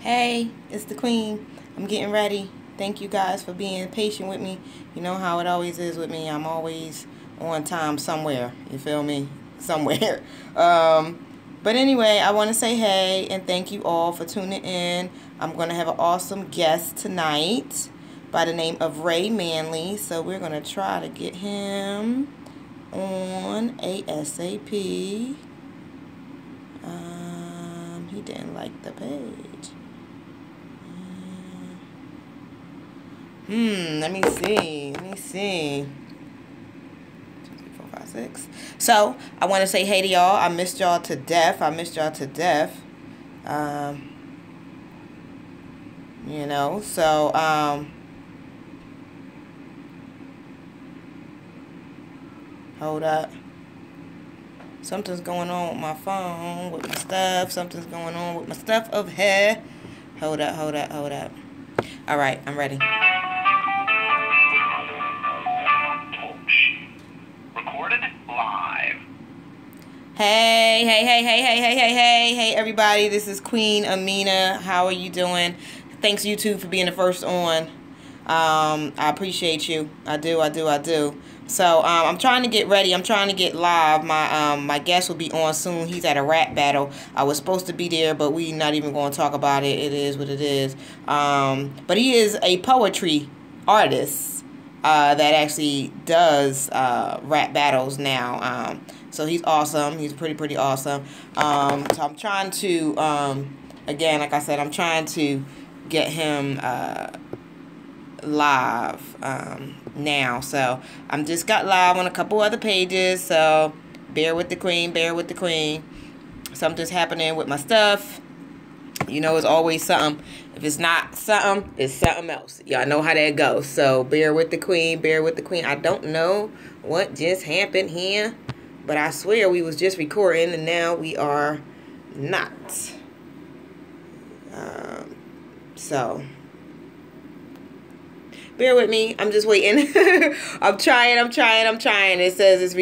Hey, it's the Queen. I'm getting ready. Thank you guys for being patient with me. You know how it always is with me. I'm always on time somewhere. You feel me? Somewhere. But anyway, I want to say hey and thank you all for tuning in. I'm going to have an awesome guest tonight by the name of Ray MANLEY. So we're going to try to get him on ASAP. He didn't like the page. Let me see. 2, 3, 4, 5, 6. So, I want to say hey to y'all. I missed y'all to death. You know, so, hold up. Something's going on with my phone, with my stuff. Something's going on with my stuff over here. Hold up. All right, I'm ready. Recorded live. Hey, everybody. This is Queen A.M.I.N.A. How are you doing? Thanks, YouTube, for being the first on. I appreciate you. I do. So, I'm trying to get ready. I'm trying to get live. My guest will be on soon. He's at a rap battle. I was supposed to be there, but we're not even going to talk about it. It is what it is. But he is a poetry artist that actually does rap battles now. So he's awesome. He's pretty awesome. So I'm trying to, again, like I said, I'm trying to get him live now. So I'm just got live on a couple other pages, so bear with the queen. Something's happening with my stuff. You know, it's always something. If it's not something, it's something else. Y'all know how that goes. So bear with the queen. I don't know what just happened here, but I swear we was just recording and now we are not. So bear with me. I'm just waiting. I'm trying. It says it's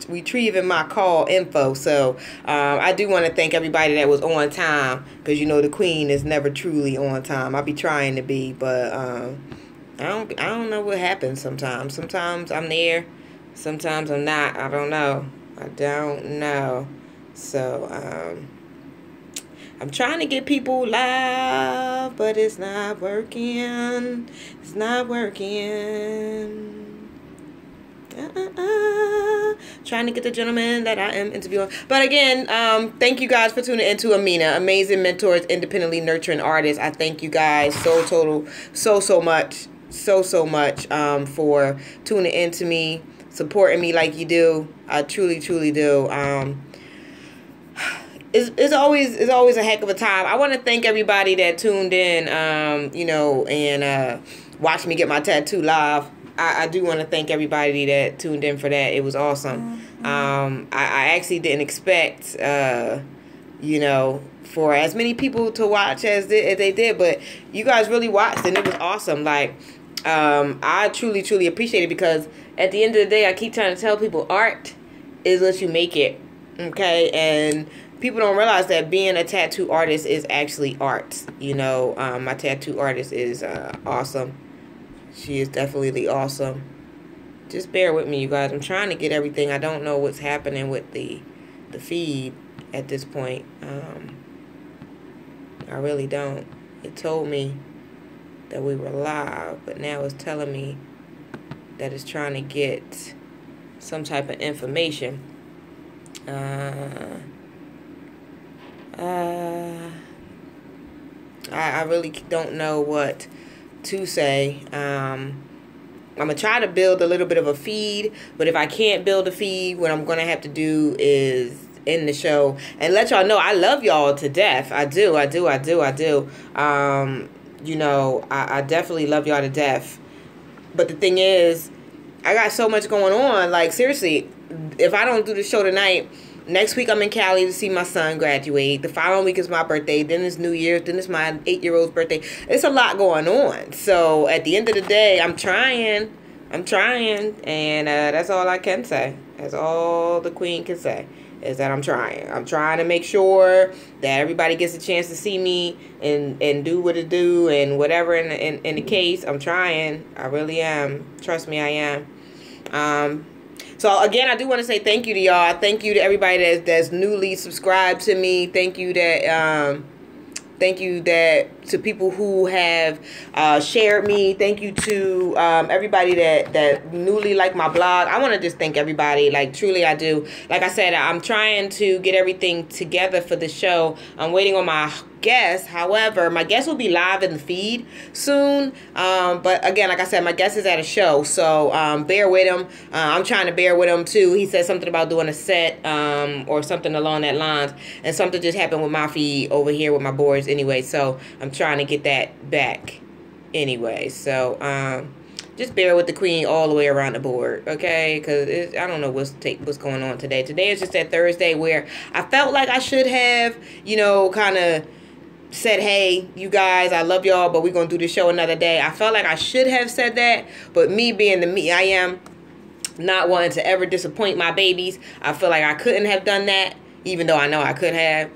retrieving my call info. So I do want to thank everybody that was on time, because you know the queen is never truly on time. I be trying to be, but I don't know what happens sometimes. Sometimes I'm there, sometimes I'm not. I don't know. So I'm trying to get people live, but it's not working. Trying to get the gentleman that I am interviewing. But again, thank you guys for tuning into A.M.I.N.A. Amazing mentors, independently nurturing artists. I thank you guys so much for tuning into me, supporting me like you do. I truly do. It's always a heck of a time. I want to thank everybody that tuned in, you know, and watched me get my tattoo live. I do want to thank everybody that tuned in for that. It was awesome. I actually didn't expect, you know, for as many people to watch as they did, but you guys really watched, and it was awesome. Like, I truly appreciate it, because at the end of the day, I keep trying to tell people art is what you make it, okay? And people don't realize that being a tattoo artist is actually art. You know, my tattoo artist is awesome. She is definitely awesome. Just bear with me, you guys. I'm trying to get everything. I don't know what's happening with the feed at this point. I really don't. It told me that we were live, but now it's telling me that it's trying to get some type of information. I really don't know what to say. I'm going to try to build a little bit of a feed, but if I can't build a feed, what I'm going to have to do is end the show and let y'all know I love y'all to death. I do. You know, I definitely love y'all to death. But the thing is, I got so much going on. Like, seriously, if I don't do the show tonight, next week I'm in Cali to see my son graduate. The following week is my birthday. Then it's New Year's. Then it's my 8-year-old's birthday. It's a lot going on. So at the end of the day, I'm trying. And that's all I can say. That's all the queen can say. is that I'm trying. I'm trying to make sure that everybody gets a chance to see me and do what it do and whatever in the case. I'm trying. I really am. Trust me, I am. So again, I do want to say thank you to y'all. Thank you to everybody that's newly subscribed to me. Thank you that to people who have shared me. Thank you to everybody that newly liked my blog. I want to just thank everybody. Like, truly, I do. Like I said, I'm trying to get everything together for the show. I'm waiting on my guest. However, my guest will be live in the feed soon. But again, like I said, my guest is at a show, so bear with him. I'm trying to bear with him too. He said something about doing a set or something along that lines, and something just happened with my feed over here with my boards anyway. So I'm trying to get that back anyway. So just bear with the queen all the way around the board, okay? Because I don't know what's going on today. Today is just that Thursday where I felt like I should have, kind of said, hey, you guys, I love y'all, but we're going to do the show another day. I felt like I should have said that, but me being the me I am, not wanting to ever disappoint my babies, I feel like I couldn't have done that, even though I know I could have.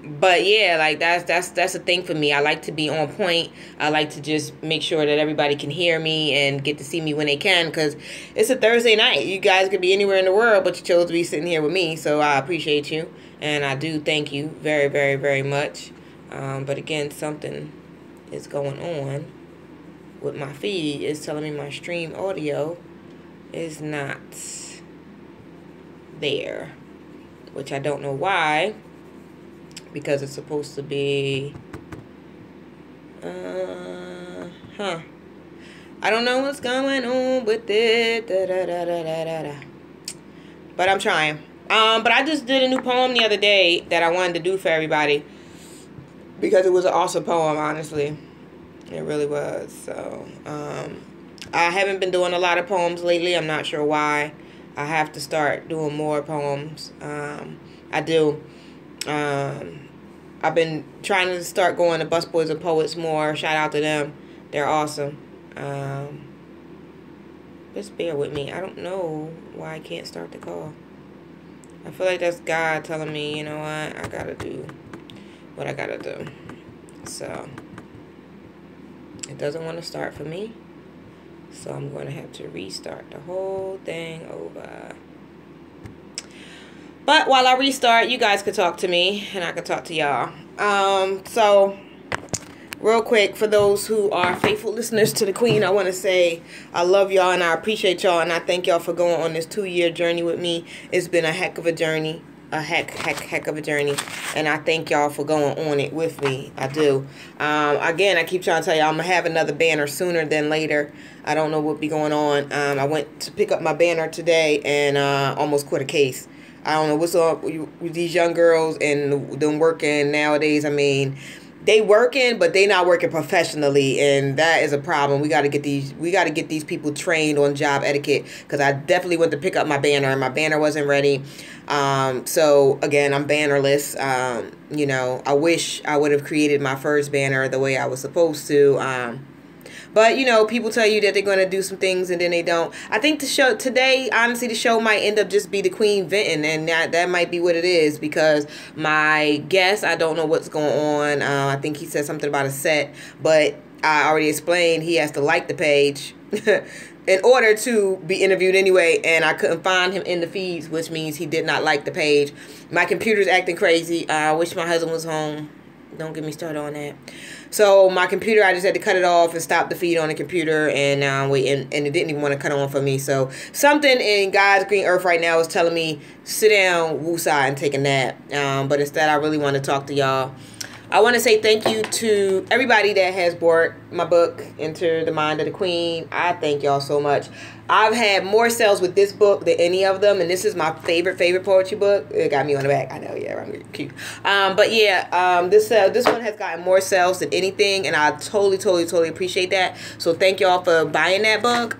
But yeah, like that's a thing for me. I like to be on point. I like to just make sure that everybody can hear me and get to see me when they can, because it's a Thursday night. You guys could be anywhere in the world, but you chose to be sitting here with me, so I appreciate you. And I do thank you very, very, very much. But again, something is going on with my feed. It's telling me my stream audio is not there, which I don't know why, because it's supposed to be, I don't know what's going on with it, but I'm trying. But I just did a new poem the other day that I wanted to do for everybody, because it was an awesome poem, honestly. It really was. So, I haven't been doing a lot of poems lately. I'm not sure why. I have to start doing more poems. I do. I've been trying to start going to Busboys and Poets more. Shout out to them. They're awesome. Just bear with me. I don't know why I can't start the call. I feel like that's God telling me, you know what, I gotta do what I gotta do. So, it doesn't want to start for me. So, I'm going to have to restart the whole thing over. But while I restart, you guys could talk to me, and I could talk to y'all. So, real quick, for those who are faithful listeners to the Queen, I want to say I love y'all and I appreciate y'all, and I thank y'all for going on this 2-year journey with me. It's been a heck of a journey. A heck of a journey, and I thank y'all for going on it with me. I do. Again, I keep trying to tell y'all I'm gonna have another banner sooner than later. I don't know what be going on. I went to pick up my banner today and almost quit a case. I don't know what's up with these young girls and them working nowadays. I mean, they working, but they not working professionally, and that is a problem. We got to get these people trained on job etiquette, because I definitely went to pick up my banner and my banner wasn't ready. So again, I'm bannerless. I wish I would have created my first banner the way I was supposed to. But, people tell you that they're going to do some things and then they don't. I think the show today, honestly, the show might end up just be the Queen venting. And that might be what it is, because my guest, I don't know what's going on. I think he said something about a set. But I already explained he has to like the page in order to be interviewed anyway. And I couldn't find him in the feeds, which means he did not like the page. My computer's acting crazy. I wish my husband was home. Don't get me started on that. So my computer, I just had to cut it off and stop the feed on the computer, and it didn't even want to cut on for me. So something in God's green earth right now is telling me sit down, woosah, and take a nap. But instead, I really want to talk to y'all. I want to say thank you to everybody that has bought my book, Enter the Mind of the Queen. I thank y'all so much. I've had more sales with this book than any of them, and this is my favorite poetry book. It got me on the back. I know, yeah, I'm cute. But yeah, this one has gotten more sales than anything, and I totally appreciate that. So thank y'all for buying that book.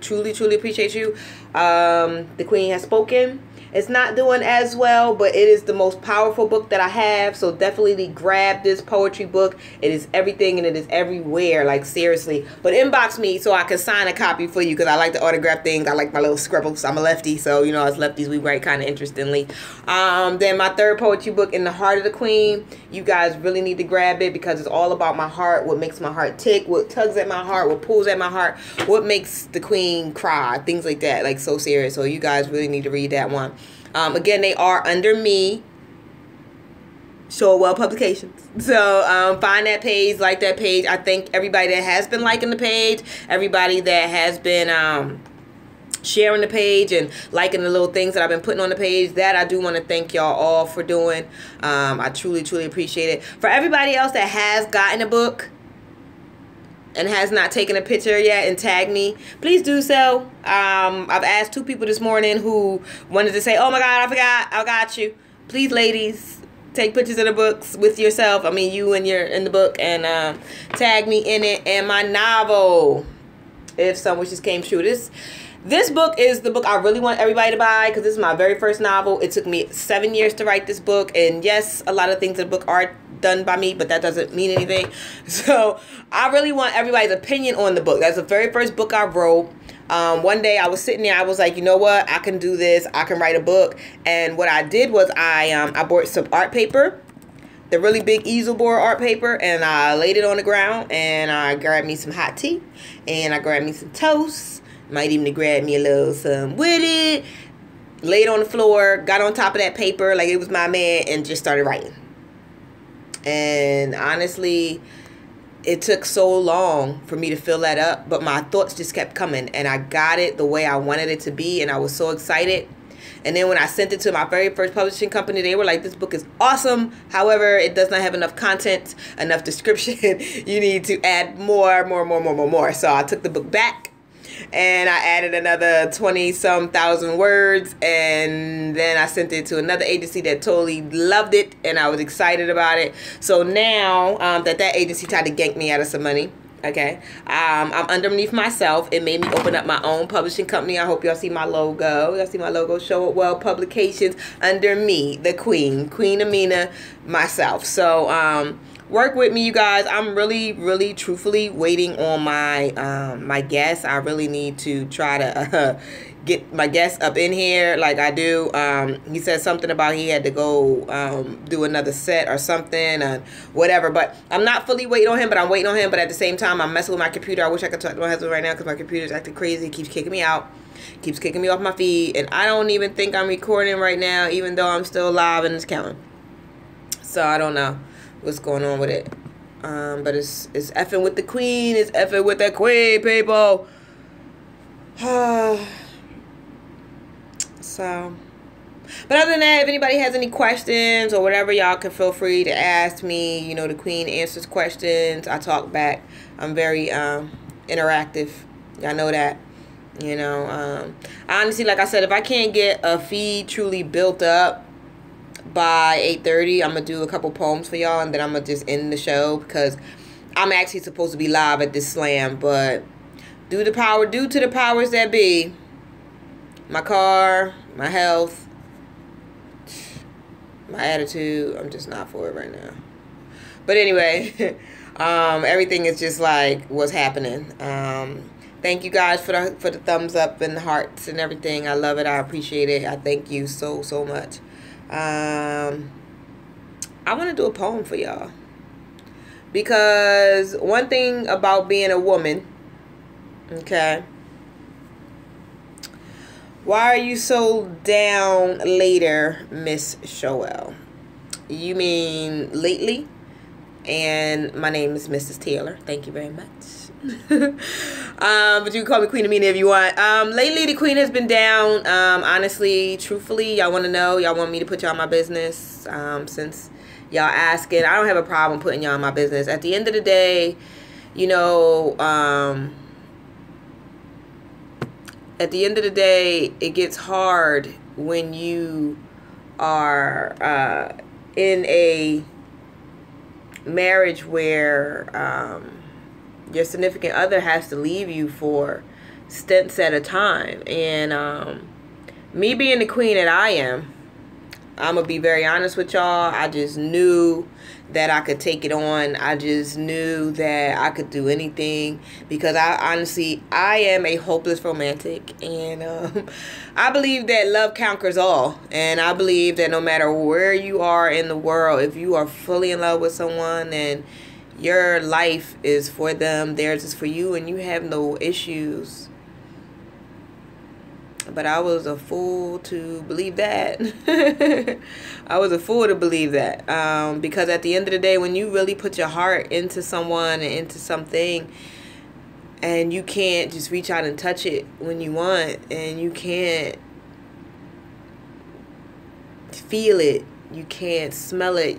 Truly appreciate you. The Queen has spoken. It's not doing as well, but it is the most powerful book that I have. So definitely grab this poetry book. It is everything and it is everywhere, like seriously. But inbox me so I can sign a copy for you, because I like to autograph things. I like my little scribbles. I'm a lefty, so you know us lefties, we write kind of interestingly. Then my third poetry book, In the Heart of the Queen. You guys really need to grab it, because it's all about my heart, what makes my heart tick, what tugs at my heart, what pulls at my heart, what makes the queen cry, things like that, like so serious. So you guys really need to read that one. Again, they are under me, Showell Publications. So find that page, like that page. I thank everybody that has been liking the page, everybody that has been sharing the page and liking the little things that I've been putting on the page. That I do want to thank y'all all for doing. I truly, truly appreciate it. For everybody else that has gotten a book and has not taken a picture yet and tagged me, please do so. I've asked 2 people this morning who wanted to say, oh my God, I forgot, I got you. Please, ladies, take pictures of the books with yourself. I mean, you and you're in the book, and tag me in it. And my novel, If Some Wishes Came True. This book is the book I really want everybody to buy, because this is my very first novel. It took me 7 years to write this book, and yes, a lot of things in the book are done by me, but that doesn't mean anything. So I really want everybody's opinion on the book. That's the very first book I wrote. One day I was sitting there, I was like, you know what, I can do this, I can write a book. And what I did was I bought some art paper, the really big easel board art paper, and I laid it on the ground, and I grabbed me some hot tea, and I grabbed me some toast, might even grab me a little some with it, laid on the floor, got on top of that paper like it was my man, and just started writing. And honestly, it took so long for me to fill that up, but my thoughts just kept coming, and I got it the way I wanted it to be, and I was so excited. And then when I sent it to my very first publishing company, they were like, this book is awesome. However, it does not have enough content, enough description. You need to add more. So I took the book back, and I added another 20-some thousand words, and then I sent it to another agency that totally loved it, and I was excited about it. So now that agency tried to gank me out of some money, okay, I'm underneath myself. It made me open up my own publishing company. I hope y'all see my logo. Y'all see my logo, Showell Publications, under me, the Queen A.M.I.N.A, myself. So work with me, you guys. I'm really truthfully waiting on my my guests. I really need to try to get my guests up in here like I do. He said something about he had to go do another set or something and whatever, but I'm not fully waiting on him, but I'm waiting on him. But at the same time, I'm messing with my computer. I wish I could talk to my husband right now, because my computer's acting crazy. It keeps kicking me out, keeps kicking me off my feed, and I don't even think I'm recording right now, even though I'm still live and it's counting. So I don't know what's going on with it, but it's effing with the queen. It's effing with the queen, people. So, but other than that, if anybody has any questions or whatever, y'all can feel free to ask me. You know, the queen answers questions. I talk back. I'm very interactive. Y'all know that. You know, honestly, like I said, if I can't get a feed truly built up by 8:30, I'm gonna do a couple poems for y'all, and then I'm gonna just end the show, because I'm actually supposed to be live at this slam, but due to the powers that be, my car, my health, my attitude, I'm just not for it right now. But anyway, everything is just like what's happening. Thank you guys for the thumbs up and the hearts and everything. I love it. I appreciate it. I thank you so much. I want to do a poem for y'all, because one thing about being a woman, okay, why are you so down later, Miss Showell? You mean lately? And my name is Mrs. Taylor. Thank you very much. But you can call me Queen A.M.I.N.A if you want. Lately, the queen has been down. Honestly, truthfully, y'all want to know. Y'all want me to put y'all in my business. Since y'all asking, I don't have a problem putting y'all in my business. At the end of the day, you know, at the end of the day, it gets hard when you are in a marriage where your significant other has to leave you for stints at a time. And Me being the queen that I am, I'm going to be very honest with y'all. I just knew that I could take it on. I just knew that I could do anything because I am a hopeless romantic. And I believe that love conquers all. And I believe that no matter where you are in the world, if you are fully in love with someone and your life is for them, theirs is for you, and you have no issues. But I was a fool to believe that. I was a fool to believe that. Because at the end of the day, when you really put your heart into someone and into something, and you can't just reach out and touch it when you want, and you can't feel it, you can't smell it,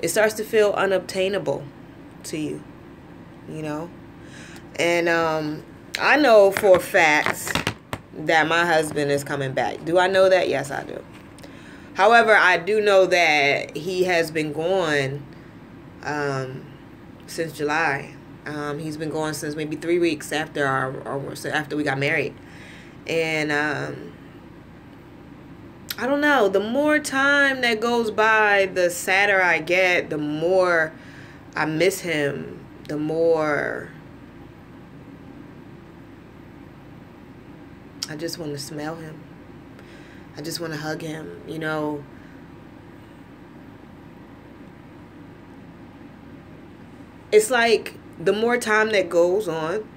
it starts to feel unobtainable to you, you know? And I know for a fact that my husband is coming back. Do I know that? Yes, I do. However, I do know that he has been gone since July. He's been gone since maybe 3 weeks after after we got married. And I don't know. The more time that goes by, the sadder I get. The more I miss him. The more I just want to smell him. I just want to hug him, you know. It's like the more time that goes on,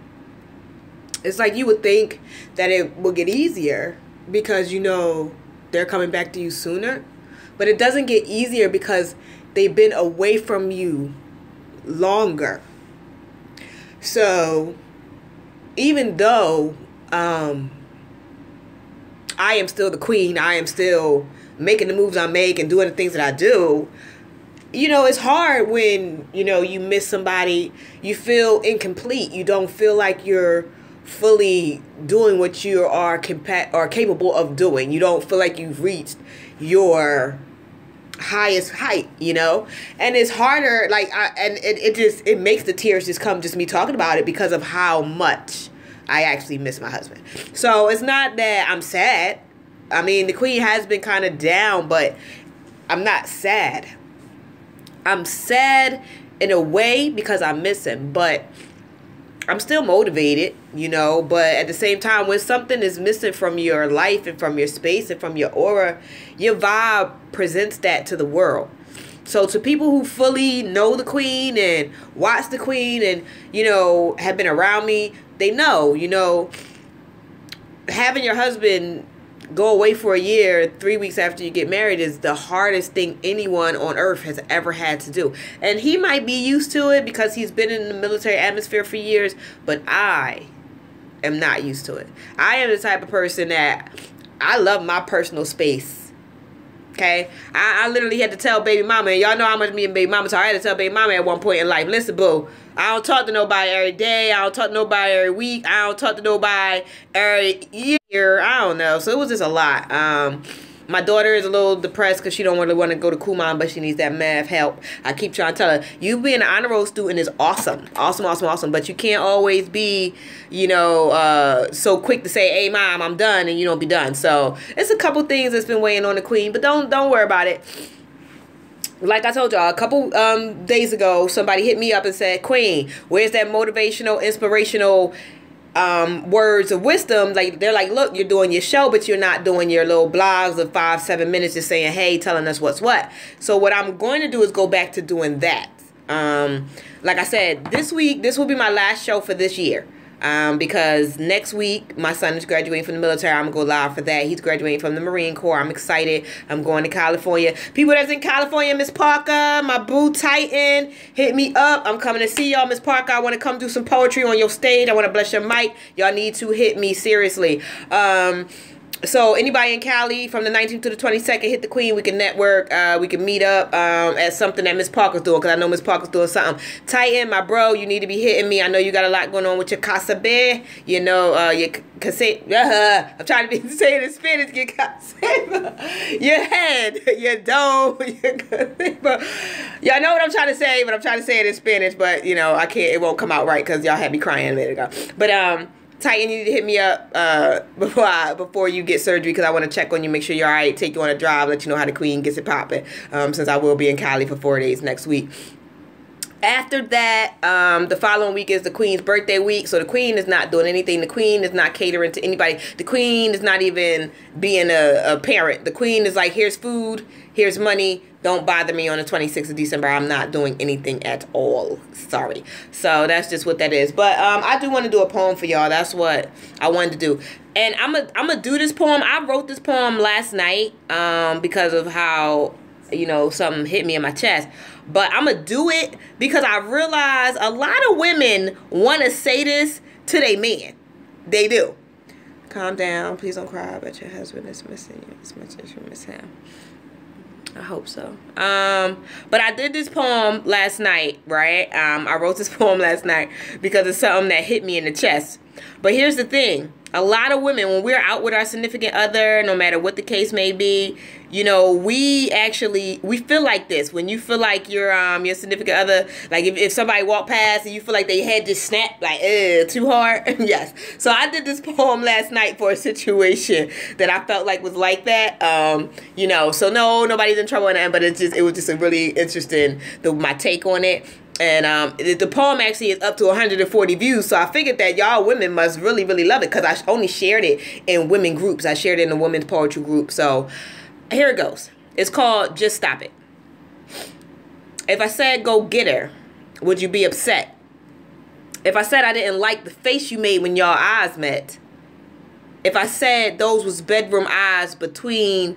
it's like you would think that it will get easier because, you know, they're coming back to you sooner. But it doesn't get easier because they've been away from you longer. So even though I am still the queen, I am still making the moves I make and doing the things that I do, you know, it's hard when, you know, you miss somebody. You feel incomplete. You don't feel like you're fully doing what you are capable of doing. You don't feel like you've reached your highest height, you know. And it's harder, like, it makes the tears just come just me talking about it because of how much I actually miss my husband. So it's not that I'm sad. I mean, the queen has been kind of down, but I'm not sad. I'm sad in a way because I miss him, but I'm still motivated, you know. But at the same time, when something is missing from your life and from your space and from your aura, your vibe presents that to the world. So to people who fully know the queen and watch the queen and, you know, have been around me, they know, you know, having your husband go away for a year, 3 weeks after you get married is the hardest thing anyone on earth has ever had to do. And he might be used to it because he's been in the military atmosphere for years, but I am not used to it. I am the type of person that I love my personal space. Okay, I literally had to tell baby mama, and y'all know how much me and baby mama talk. I had to tell baby mama at one point in life, listen, boo, I don't talk to nobody every day. I don't talk to nobody every week. I don't talk to nobody every year. I don't know. So it was just a lot. My daughter is a little depressed because she don't really want to go to Kumon, but she needs that math help. I keep trying to tell her, you being an honor roll student is awesome. Awesome, awesome, awesome. But you can't always be, you know, so quick to say, hey, mom, I'm done, and you don't be done. So it's a couple things that's been weighing on the queen, but don't worry about it. Like I told y'all, a couple days ago, somebody hit me up and said, Queen, where's that motivational, inspirational words of wisdom? Like, they're like, look, you're doing your show, but you're not doing your little blogs of 5-7 minutes just saying, hey, telling us what's what. So what I'm going to do is go back to doing that. Like I said, this week, this will be my last show for this year. Because next week, my son is graduating from the military. I'm going to go live for that. He's graduating from the Marine Corps. I'm excited. I'm going to California. People that's in California, Miss Parker, my boo Titan, hit me up. I'm coming to see y'all, Miss Parker. I want to come do some poetry on your stage. I want to bless your mic. Y'all need to hit me, seriously. So anybody in Cali from the 19th to the 22nd, hit the queen. We can network. We can meet up at something that Miss Parker's doing, because I know Miss Parker's doing something. Titan, my bro, you need to be hitting me. I know you got a lot going on with your casa be. You know, your cassette. I'm trying to be saying it in Spanish. Your casa, your head, your dome, your cassette. Y'all know what I'm trying to say, but I'm trying to say it in Spanish. But you know, I can't. It won't come out right because y'all had me crying a minute ago. But Titan, you need to hit me up before you get surgery, because I want to check on you, make sure you're all right, take you on a drive, let you know how the queen gets it popping, since I will be in Cali for 4 days next week. After that, the following week is the queen's birthday week, so the queen is not doing anything. The queen is not catering to anybody. The queen is not even being a parent. The queen is like, here's food, here's money, don't bother me on the 26th of December. I'm not doing anything at all. Sorry. So that's just what that is. But I do want to do a poem for y'all. That's what I wanted to do. And I'm gonna do this poem. I wrote this poem last night because of how, you know, something hit me in my chest. But I'm gonna do it because I realize a lot of women want to say this to their man. They do. Calm down. Please don't cry, but your husband is missing you as much as you miss him. I hope so. But I did this poem last night, right? I wrote this poem last night because it's something that hit me in the chest. But here's the thing. A lot of women, when we're out with our significant other, no matter what the case may be, you know, we feel like this. When you feel like your significant other, like if somebody walked past and you feel like they head just snapped, like, too hard. Yes. So I did this poem last night for a situation that I felt like was like that. You know, so no, nobody's in trouble in the end, but it was just a really interesting, my take on it. And the poem actually is up to 140 views, so I figured that y'all women must really, really love it, because I only shared it in women groups. I shared it in the women's poetry group. So here it goes. It's called Just Stop It. If I said go get her, would you be upset? If I said I didn't like the face you made when y'all eyes met? If I said those was bedroom eyes between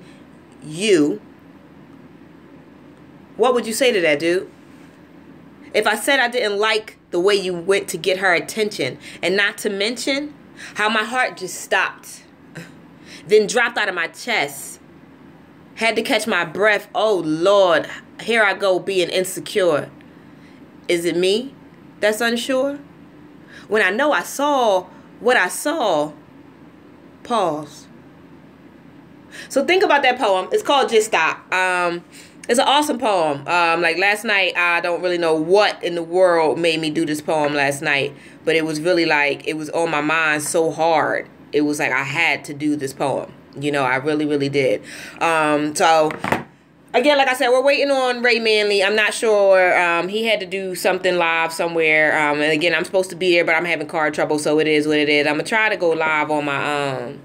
you, what would you say to that, dude? If I said I didn't like the way you went to get her attention, and not to mention how my heart just stopped, then dropped out of my chest, had to catch my breath, oh Lord, here I go being insecure. Is it me that's unsure? When I know I saw what I saw, pause. So think about that poem. It's called Just Stop. It's an awesome poem. Like last night, I don't really know what in the world made me do this poem last night, but it was really like, it was on my mind so hard. It was like I had to do this poem. You know, I really, really did. So, again, like I said, we're waiting on Ray MANLEY. I'm not sure. He had to do something live somewhere. And again, I'm supposed to be there, but I'm having car trouble, so it is what it is. I'm going to try to go live on my,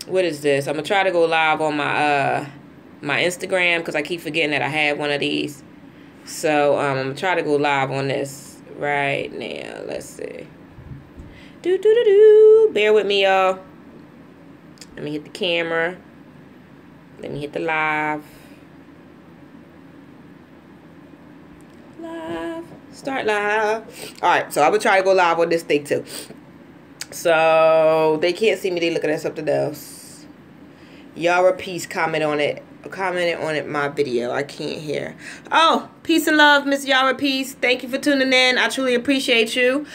what is this? I'm going to try to go live on my, my Instagram, because I keep forgetting that I have one of these. So I'm gonna try to go live on this right now. Let's see. Bear with me, y'all. Let me hit the camera. Let me hit the live. Start live. Alright, so I'm gonna try to go live on this thing too. So they can't see me, they looking at something else. Yara Peace commented on it my video. I can't hear. Oh, peace and love, Miss Yara Peace. Thank you for tuning in. I truly appreciate you.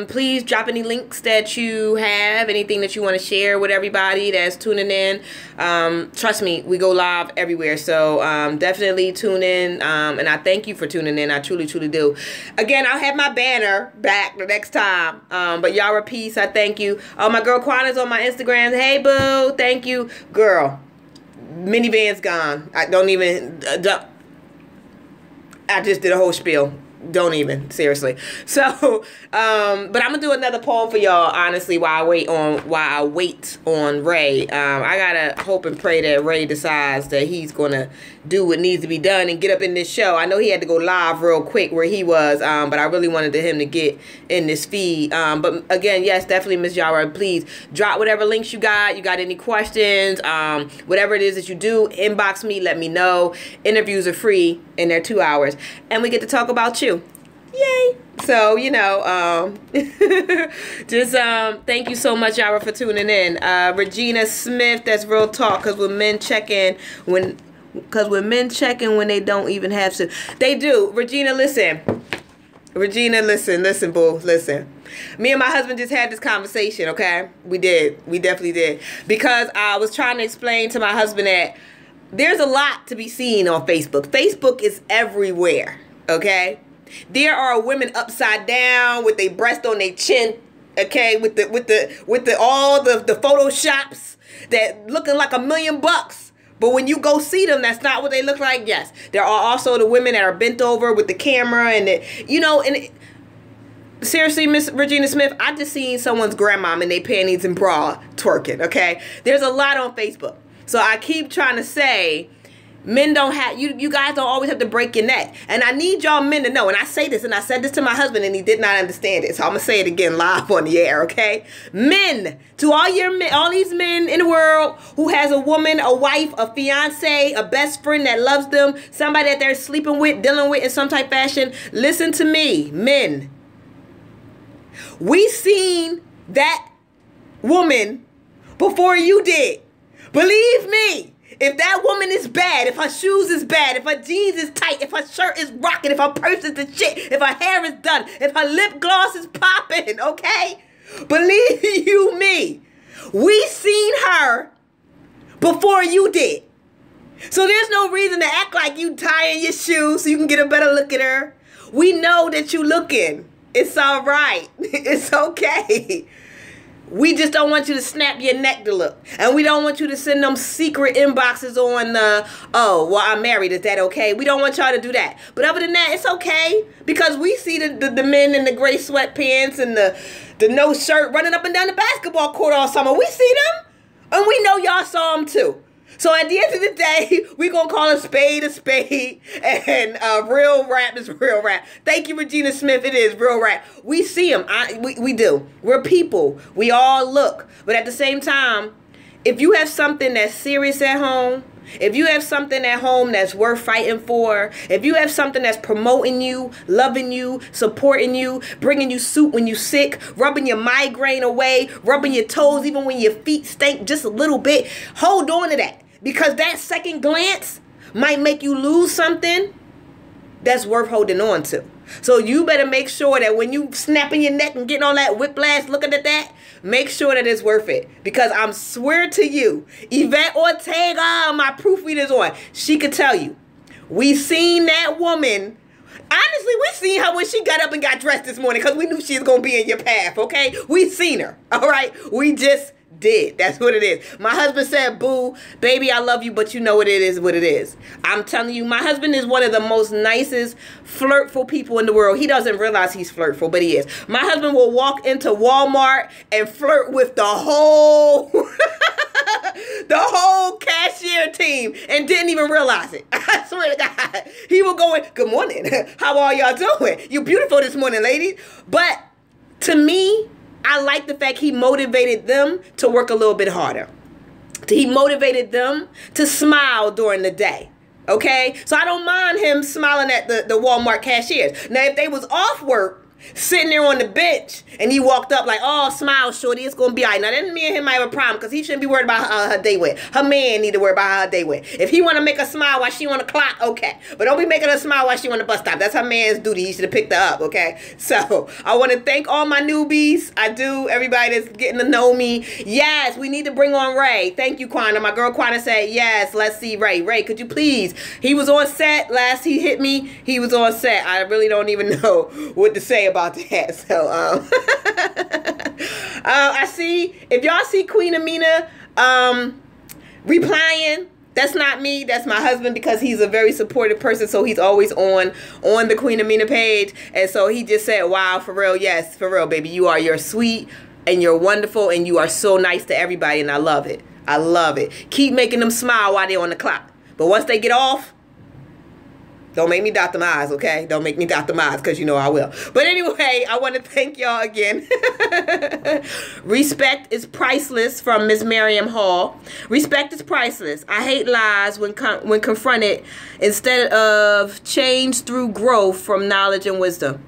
Please drop any links that you have, anything that you want to share with everybody that's tuning in. Trust me, we go live everywhere. So definitely tune in. And I thank you for tuning in. I truly, truly do. Again, I'll have my banner back the next time. But Yara Peace, I thank you. Oh, my girl Quana's on my Instagram. Hey, boo. Thank you. Girl. Minivan's gone. I don't even. I just did a whole spiel. Don't even, seriously. So, but I'm gonna do another poem for y'all. Honestly, while I wait on Ray. I gotta hope and pray that Ray decides that he's gonna do what needs to be done and get up in this show. I know he had to go live real quick where he was, but I really wanted him to get in this feed. But again, yes, definitely, Miss Yara, please drop whatever links you got. You got any questions? Whatever it is that you do, inbox me. Let me know. Interviews are free and they're 2 hours, and we get to talk about you. Yay. So, you know, just thank you so much, Yara, for tuning in. Regina Smith, that's real talk, because when men check in when they don't even have to. They do. Regina, listen. Regina, listen, boo, listen. Me and my husband just had this conversation, okay? We did. We definitely did. Because I was trying to explain to my husband that there's a lot to be seen on Facebook. Facebook is everywhere, okay? There are women upside down with their breast on their chin, Okay, with the all the photoshops that looking like $1,000,000. But when you go see them, that's not what they look like. Yes, there are also the women that are bent over with the camera and seriously, Miss Regina Smith, I just seen someone's grandmom in their panties and bra twerking. Okay, there's a lot on Facebook, so I keep trying to say, men don't have, you guys don't always have to break your neck. And I need y'all men to know, and I say this, and I said this to my husband, and he did not understand it. So I'm going to say it again live on the air, okay? Men, to all your men, all these men in the world who has a woman, a wife, a fiance, a best friend that loves them, somebody that they're sleeping with, dealing with in some type of fashion, listen to me, men. We seen that woman before you did. Believe me. If that woman is bad, if her shoes is bad, if her jeans is tight, if her shirt is rocking, if her purse is the shit, if her hair is done, if her lip gloss is popping, okay? Believe you me, we seen her before you did. So there's no reason to act like you tying your shoes so you can get a better look at her. We know that you looking. It's all right. It's okay. We just don't want you to snap your neck to look. And we don't want you to send them secret inboxes on, oh, well, I'm married. Is that okay? We don't want y'all to do that. But other than that, it's okay. Because we see the men in the gray sweatpants and the no shirt running up and down the basketball court all summer. We see them. And we know y'all saw them too. So at the end of the day, we're going to call a spade, and real rap is real rap. Thank you, Regina Smith. It is real rap. We see them. We do. We're people. We all look. But at the same time, if you have something that's serious at home, if you have something at home that's worth fighting for, if you have something that's promoting you, loving you, supporting you, bringing you soup when you're sick, rubbing your migraine away, rubbing your toes even when your feet stink just a little bit, hold on to that. Because that second glance might make you lose something that's worth holding on to. So you better make sure that when you snapping your neck and getting all that whiplash looking at that, make sure that it's worth it. Because I'm swear to you, Yvette Ortega, my proofreader is on. She could tell you. We seen that woman. Honestly, we seen her when she got up and got dressed this morning because we knew she was going to be in your path, okay? We seen her, all right? We just did. That's what it is. My husband said, boo, baby, I love you, but you know what it is. I'm telling you, my husband is one of the most nicest, flirtful people in the world. He doesn't realize he's flirtful, but he is. My husband will walk into Walmart and flirt with the whole the whole cashier team and didn't even realize it. I swear to God. He will go in, good morning. How are y'all doing? You're beautiful this morning, ladies. But to me, I like the fact he motivated them to work a little bit harder. He motivated them to smile during the day. Okay? So I don't mind him smiling at the Walmart cashiers. Now, if they was off work, sitting there on the bench, and he walked up like, oh, smile, shorty, it's gonna be all right. Now, then me and him might have a problem, because he shouldn't be worried about how her day went. Her man need to worry about how her day went. If he want to make her smile while she on the clock, okay. But don't be making her smile while she on the bus stop. That's her man's duty. He should have picked her up, okay? So, I want to thank all my newbies. I do. Everybody that's getting to know me. Yes, we need to bring on Ray. Thank you, Quana. My girl Quana said, yes, let's see Ray. Ray, could you please? He was on set. Last he hit me, he was on set. I really don't even know what to say about that. So I see, if y'all see Queen A.M.I.N.A replying, that's not me, that's my husband, because he's a very supportive person, so he's always on the Queen A.M.I.N.A page. And so he just said, wow, for real, yes, for real, baby, you're sweet and you're wonderful and you are so nice to everybody, and I love it. I love it. Keep making them smile while they're on the clock, but once they get off, don't make me dot them eyes, okay? Don't make me dot them eyes, because you know I will. But anyway, I want to thank y'all again. Respect is priceless, from Miss Miriam Hall. Respect is priceless. I hate lies when confronted, instead of change through growth from knowledge and wisdom.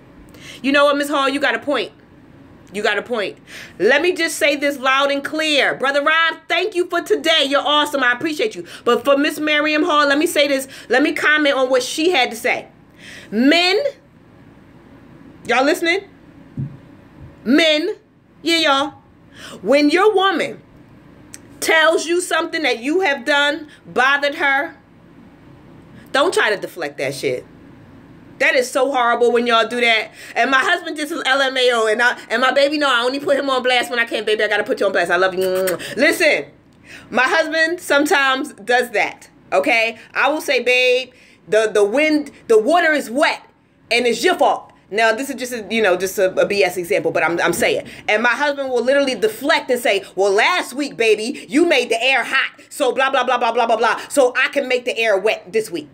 You know what, Miss Hall? You got a point. You got a point. Let me just say this loud and clear. Brother Rob, thank you for today. You're awesome. I appreciate you. But for Miss Miriam Hall, let me say this. Let me comment on what she had to say. Men, y'all listening? Men, yeah, y'all. When your woman tells you something that you have done bothered her, don't try to deflect that shit. That is so horrible when y'all do that. And my husband just was LMAO, and my baby, no, I only put him on blast when I can. Baby, I gotta put you on blast. I love you. Listen, my husband sometimes does that. Okay, I will say, babe, the water is wet, and it's your fault. Now, this is just a BS example, but I'm saying. And my husband will literally deflect and say, well, last week, baby, you made the air hot. So blah, blah, blah, blah, blah, blah, blah. So I can make the air wet this week.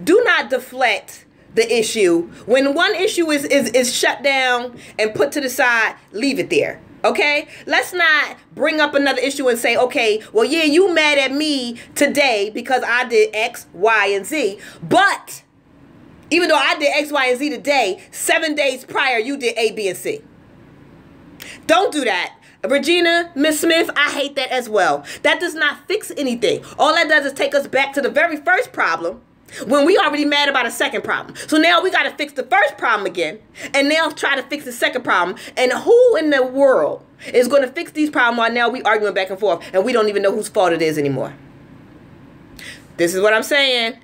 Do not deflect the issue. When one issue is shut down and put to the side, leave it there. Okay? Let's not bring up another issue and say, okay, well, yeah, you mad at me today because I did X, Y, and Z. But even though I did X, Y, and Z today, 7 days prior, you did A, B, and C. Don't do that. Regina, Miss Smith, I hate that as well. That does not fix anything. All that does is take us back to the very first problem when we already mad about a second problem. So now we got to fix the first problem again and now try to fix the second problem. And who in the world is going to fix these problems while now we arguing back and forth and we don't even know whose fault it is anymore? This is what I'm saying.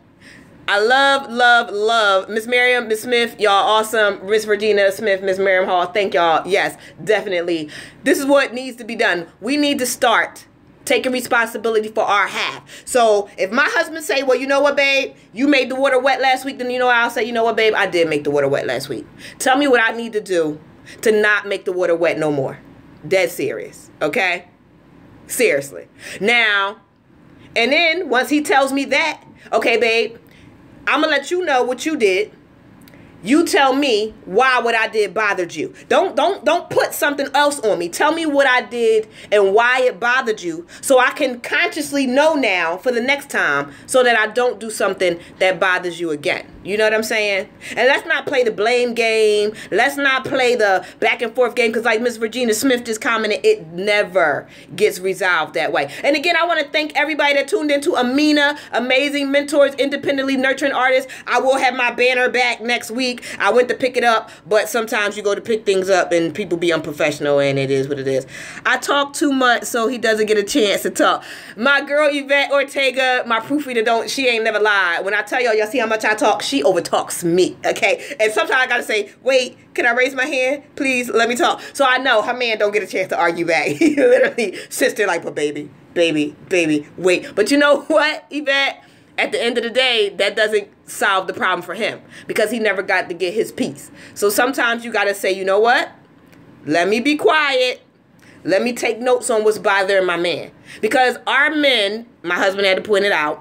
I love Miss Miriam, Miss Smith, y'all awesome. Miss Regina Smith, Miss Miriam Hall, thank y'all. Yes, definitely. This is what needs to be done. We need to start taking responsibility for our half. So if my husband say, well, you know what, babe, you made the water wet last week, then you know I'll say, you know what, babe, I did make the water wet last week. Tell me what I need to do to not make the water wet no more. Dead serious, okay? Seriously. Now, and then once he tells me that, okay, babe, I'm going to let you know what you did. You tell me why what I did bothered you. Don't put something else on me. Tell me what I did and why it bothered you so I can consciously know now for the next time so that I don't do something that bothers you again. You know what I'm saying? And let's not play the blame game. Let's not play the back and forth game because like Miss Regina Smith just commented, it never gets resolved that way. And again, I want to thank everybody that tuned into A.M.I.N.A, Amazing Mentors, Independently Nurturing Artists. I will have my banner back next week. I went to pick it up, but sometimes you go to pick things up and people be unprofessional and it is what it is. I talk too much so he doesn't get a chance to talk. My girl Yvette Ortega, my proofreader, she ain't never lied. When I tell y'all see how much I talk, she overtalks me, okay? And sometimes I gotta say, wait, can I raise my hand? Please, let me talk. So I know her man don't get a chance to argue back. He literally sits there like, but baby, wait. But you know what, Yvette? At the end of the day, that doesn't solve the problem for him because he never got to get his piece. So sometimes you got to say, you know what? Let me be quiet. Let me take notes on what's bothering my man. Because our men, my husband had to point it out,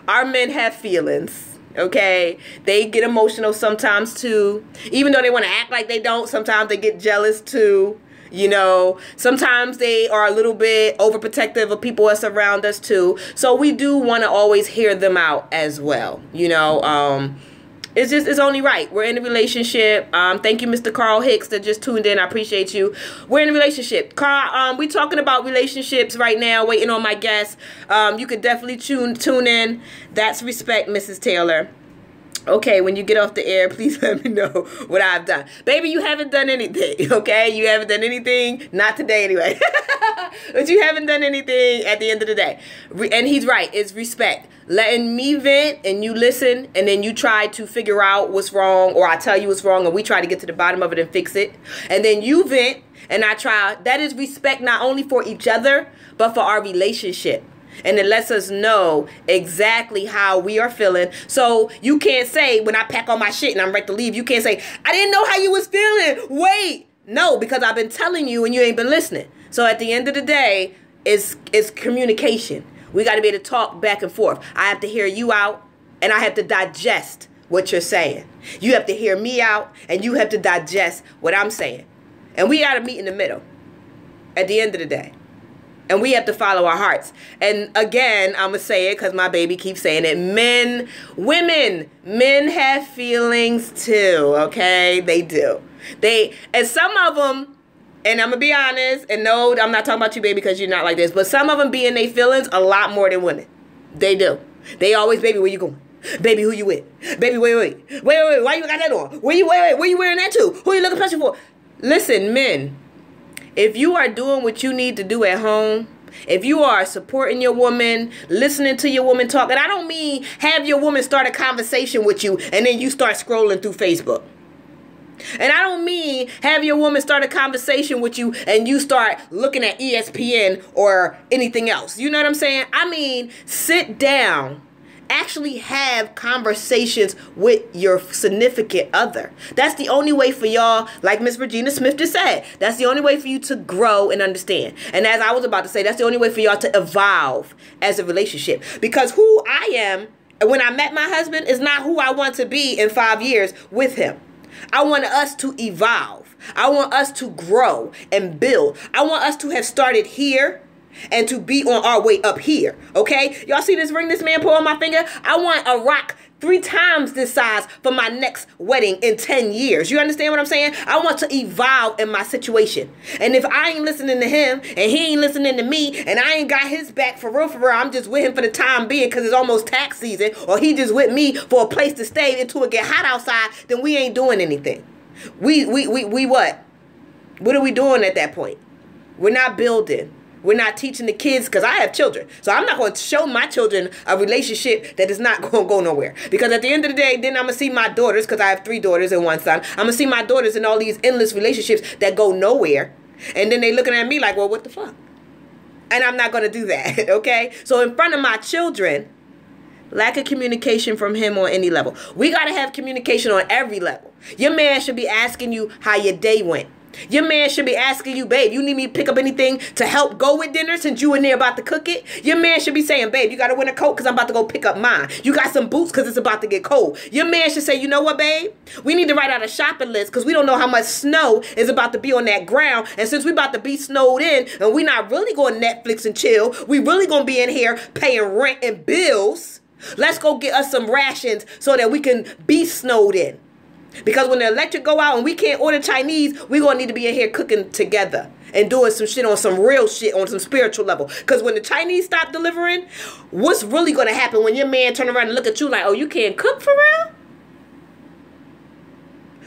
our men have feelings, okay? They get emotional sometimes too. Even though they want to act like they don't, sometimes they get jealous too. You know, sometimes they are a little bit overprotective of people that's around us too. So we do want to always hear them out as well. You know, it's only right. We're in a relationship. Thank you, Mr. Carl Hicks, that just tuned in. I appreciate you. We're in a relationship. Carl, we talking about relationships right now, waiting on my guest. You could definitely tune in. That's respect, Mrs. Taylor. Okay, when you get off the air, please let me know what I've done. Baby, you haven't done anything, okay? You haven't done anything. Not today anyway. But you haven't done anything at the end of the day. And he's right. It's respect. Letting me vent and you listen and then you try to figure out what's wrong or I tell you what's wrong and we try to get to the bottom of it and fix it. And then you vent and I try. That is respect not only for each other, but for our relationship. And it lets us know exactly how we are feeling. So you can't say, when I pack all my shit and I'm ready to leave, you can't say, I didn't know how you was feeling. Wait. No, because I've been telling you and you ain't been listening. So at the end of the day, it's communication. We got to be able to talk back and forth. I have to hear you out and I have to digest what you're saying. You have to hear me out and you have to digest what I'm saying. And we got to meet in the middle at the end of the day. And we have to follow our hearts. And again, I'm going to say it because my baby keeps saying it. Men have feelings too, okay? They do. And some of them, and I'm going to be honest, and no, I'm not talking about you, baby, because you're not like this, but some of them be in their feelings a lot more than women. They do. They always, baby, where you going? Baby, who you with? Baby, wait. Why you got that on? Where you wearing that to? Who you looking special for? Listen, men. If you are doing what you need to do at home, If you are supporting your woman, listening to your woman talk, and I don't mean have your woman start a conversation with you and then you start scrolling through Facebook. And I don't mean have your woman start a conversation with you and you start looking at ESPN or anything else. You know what I'm saying? I mean, sit down. Actually have conversations with your significant other. That's the only way for y'all, like Miss Regina Smith just said, that's the only way for you to grow and understand. And as I was about to say, that's the only way for y'all to evolve as a relationship. Because who I am when I met my husband is not who I want to be in 5 years with him. I want us to evolve. I want us to grow and build. I want us to have started here and to be on our way up here, okay? Y'all see this ring this man put on my finger? I want a rock 3 times this size for my next wedding in 10 years. You understand what I'm saying? I want to evolve in my situation. And if I ain't listening to him and he ain't listening to me and I ain't got his back for real, I'm just with him for the time being because it's almost tax season, or he just with me for a place to stay until it get hot outside, then we ain't doing anything. We what? What are we doing at that point? We're not building. We're not teaching the kids, because I have children. So I'm not going to show my children a relationship that is not going to go nowhere. Because at the end of the day, then I'm going to see my daughters, because I have 3 daughters and 1 son. I'm going to see my daughters in all these endless relationships that go nowhere. And then they looking at me like, well, what the fuck? And I'm not going to do that, okay? So in front of my children, lack of communication from him on any level. We got to have communication on every level. Your man should be asking you how your day went. Your man should be asking you, babe, you need me to pick up anything to help go with dinner since you in there about to cook it? Your man should be saying, babe, you got to wear a coat because I'm about to go pick up mine. You got some boots because it's about to get cold. Your man should say, you know what, babe? We need to write out a shopping list because we don't know how much snow is about to be on that ground. And since we about to be snowed in and we not really going Netflix and chill, we really going to be in here paying rent and bills. Let's go get us some rations so that we can be snowed in. Because when the electric go out and we can't order Chinese, we're going to need to be in here cooking together and doing some shit on some real shit on some spiritual level. Because when the Chinese stop delivering, what's really going to happen when your man turn around and look at you like, oh, you can't cook for real?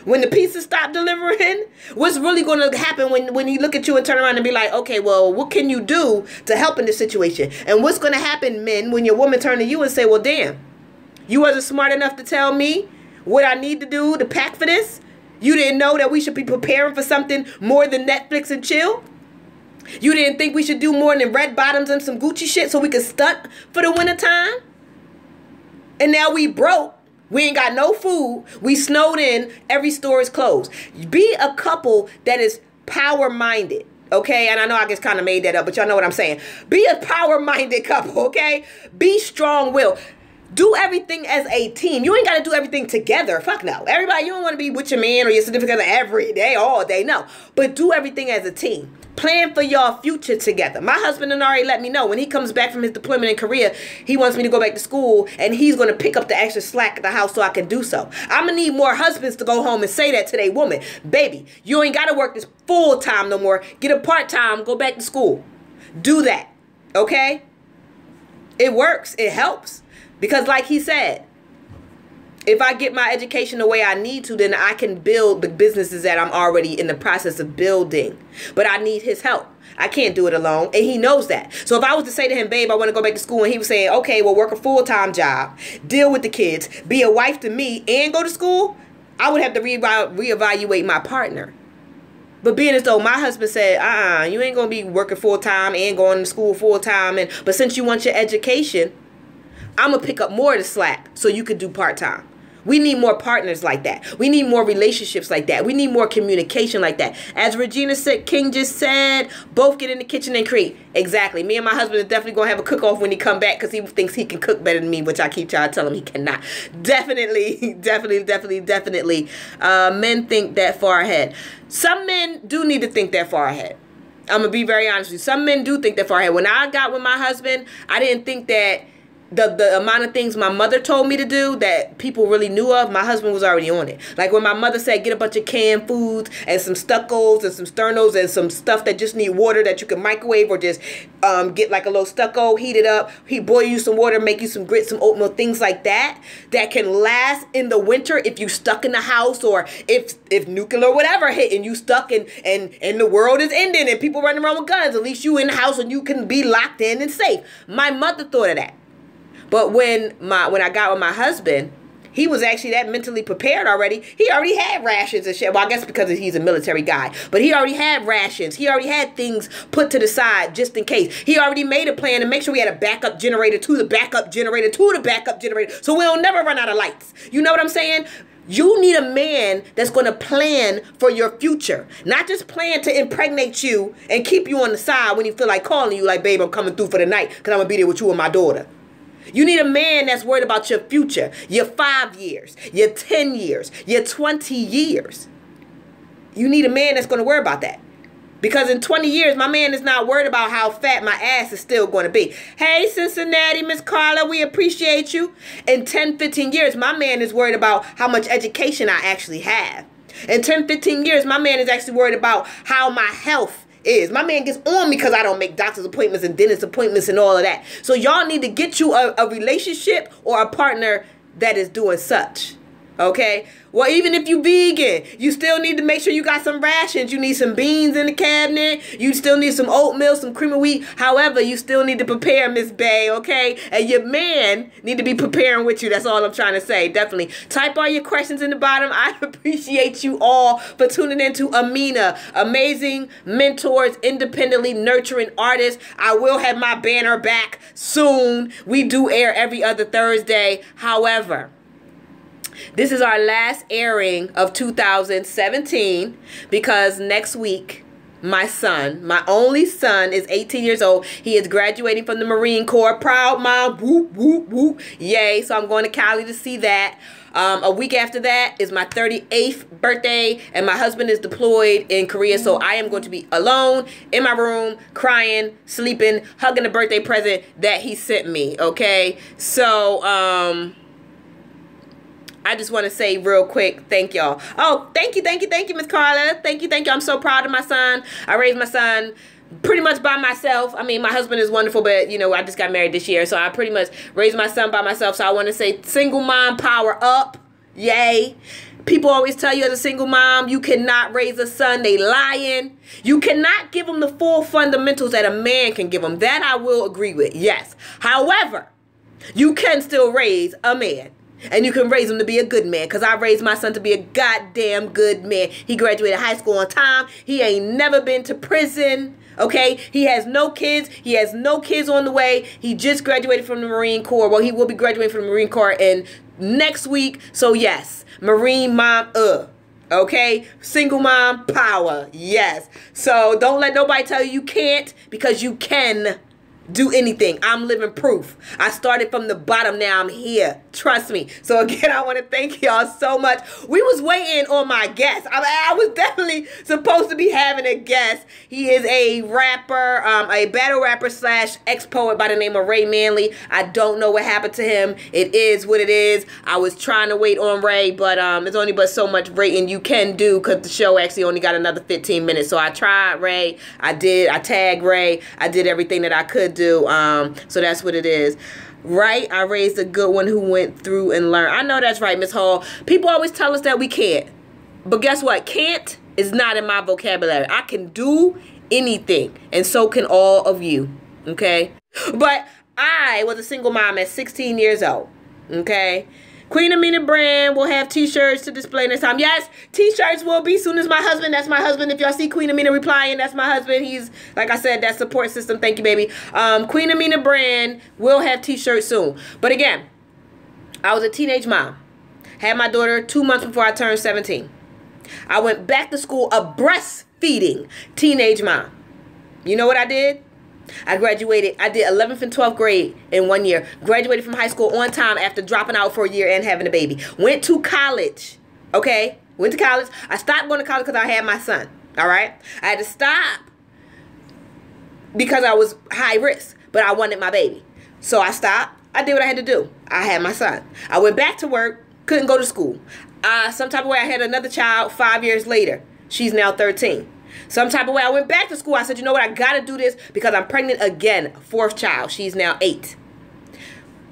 When the pizza stop delivering, what's really going to happen when he look at you and turn around and be like, okay, well, what can you do to help in this situation? And what's going to happen, men, when your woman turn to you and say, well, damn, you wasn't smart enough to tell me what I need to do to pack for this? You didn't know that we should be preparing for something more than Netflix and chill? You didn't think we should do more than red bottoms and some Gucci shit so we could stunt for the winter time? And now we broke. We ain't got no food. We snowed in. Every store is closed. Be a couple that is power-minded. Okay, and I know I just kind of made that up, but y'all know what I'm saying. Be a power-minded couple, okay? Be strong-willed. Do everything as a team. You ain't got to do everything together. Fuck no. Everybody, you don't want to be with your man or your significant other every day, all day. No. But do everything as a team. Plan for y'all future together. My husband and already let me know when he comes back from his deployment in Korea, he wants me to go back to school and he's going to pick up the extra slack at the house so I can do so. I'm going to need more husbands to go home and say that to their woman. Baby, you ain't got to work this full time no more. Get a part-time, go back to school. Do that. Okay? It works. It helps. Because like he said, if I get my education the way I need to, then I can build the businesses that I'm already in the process of building. But I need his help. I can't do it alone. And he knows that. So if I was to say to him, babe, I want to go back to school. And he was saying, okay, well, work a full-time job. Deal with the kids. Be a wife to me and go to school. I would have to reevaluate my partner. But being as though my husband said, you ain't going to be working full-time and going to school full-time. But since you want your education, I'm going to pick up more of the slack so you could do part-time. We need more partners like that. We need more relationships like that. We need more communication like that. As Regina King just said, both get in the kitchen and create. Exactly. Me and my husband are definitely going to have a cook-off when he come back because he thinks he can cook better than me, which I keep trying to tell him he cannot. Definitely. Men think that far ahead. Some men do need to think that far ahead. I'm going to be very honest with you. Some men do think that far ahead. When I got with my husband, I didn't think that the amount of things my mother told me to do that people really knew of, my husband was already on it. Like when my mother said, get a bunch of canned foods and some stuccos and some sternos and some stuff that just need water that you can microwave, or just get like a little stucco, heat it up, boil you some water, make you some grits, some oatmeal, things like that can last in the winter if you stuck in the house, or if nuclear whatever hit and you stuck and the world is ending and people running around with guns. At least you in the house and you can be locked in and safe. My mother thought of that. But when I got with my husband, he was actually that mentally prepared already. He already had rations and shit. Well, I guess because he's a military guy. But he already had rations. He already had things put to the side just in case. He already made a plan to make sure we had a backup generator to the backup generator to the backup generator. So we'll never run out of lights. You know what I'm saying? You need a man that's going to plan for your future. Not just plan to impregnate you and keep you on the side when you feel like calling you like, babe, I'm coming through for the night because I'm going to be there with you and my daughter. You need a man that's worried about your future, your 5 years, your 10 years, your 20 years. You need a man that's going to worry about that. Because in 20 years, my man is not worried about how fat my ass is still going to be. Hey, Cincinnati, Miss Carla, we appreciate you. In 10, 15 years, my man is worried about how much education I actually have. In 10, 15 years, my man is actually worried about how my health is. My man gets on me because I don't make doctor's appointments and dentist appointments and all of that. So y'all need to get you a relationship or a partner that is doing such. Okay? Well, even if you vegan, you still need to make sure you got some rations. You need some beans in the cabinet. You still need some oatmeal, some cream of wheat. However, you still need to prepare, Miss Bay, okay? And your man need to be preparing with you. That's all I'm trying to say. Definitely. Type all your questions in the bottom. I appreciate you all for tuning in to A.M.I.N.A. Amazing mentors, independently nurturing artists. I will have my banner back soon. We do air every other Thursday. However, this is our last airing of 2017 because next week, my son, my only son, is 18 years old. He is graduating from the Marine Corps. Proud mom. Whoop, whoop, whoop. Yay. So I'm going to Cali to see that. A week after that is my 38th birthday, and my husband is deployed in Korea, so I am going to be alone in my room, crying, sleeping, hugging the birthday present that he sent me, okay? So, I just want to say real quick, thank y'all. Oh, thank you, Miss Carla. Thank you. I'm so proud of my son. I raised my son pretty much by myself. I mean, my husband is wonderful, but, you know, I just got married this year, so I pretty much raised my son by myself. So I want to say single mom power up. Yay. People always tell you as a single mom, you cannot raise a son. They lying. You cannot give them the full fundamentals that a man can give them. That I will agree with, yes. However, you can still raise a man. And you can raise him to be a good man. Because I raised my son to be a goddamn good man. He graduated high school on time. He ain't never been to prison. Okay? He has no kids. He has no kids on the way. He just graduated from the Marine Corps. Well, he will be graduating from the Marine Corps in next week. So, yes. Marine mom, okay? Single mom power. Yes. So, don't let nobody tell you can't. Because you can do anything. I'm living proof. I started from the bottom. Now I'm here. Trust me. So again, I want to thank y'all so much. We was waiting on my guest. I was definitely supposed to be having a guest. He is a rapper, a battle rapper slash ex-poet by the name of Ray MANLEY. I don't know what happened to him. It is what it is. I was trying to wait on Ray, but there's only but so much rating you can do because the show actually only got another 15 minutes. So I tried Ray. I tagged Ray. I did everything that I could do. So that's what it is. Right? I raised a good one who went through and learned. I know that's right, Miss Hall. People always tell us that we can't. But guess what? Can't is not in my vocabulary. I can do anything. And so can all of you. Okay? But I was a single mom at 16 years old. Okay? Queen A.M.I.N.A brand will have t-shirts to display next time. Yes, t-shirts will be soon as my husband. That's my husband. If y'all see Queen A.M.I.N.A replying, that's my husband. He's, like I said, that support system. Thank you, baby. Queen A.M.I.N.A brand will have t-shirts soon. But again, I was a teenage mom. Had my daughter 2 months before I turned 17. I went back to school a breastfeeding teenage mom. You know what I did? I graduated. I did 11th and 12th grade in 1 year. Graduated from high school on time after dropping out for a year and having a baby. Went to college. Okay? Went to college. I stopped going to college because I had my son. All right? I had to stop because I was high risk. But I wanted my baby. So I stopped. I did what I had to do. I had my son. I went back to work, couldn't go to school. Some type of way I had another child 5 years later. She's now 13. Some type of way I went back to school. I said, you know what? I got to do this because I'm pregnant again. 4th child. She's now 8.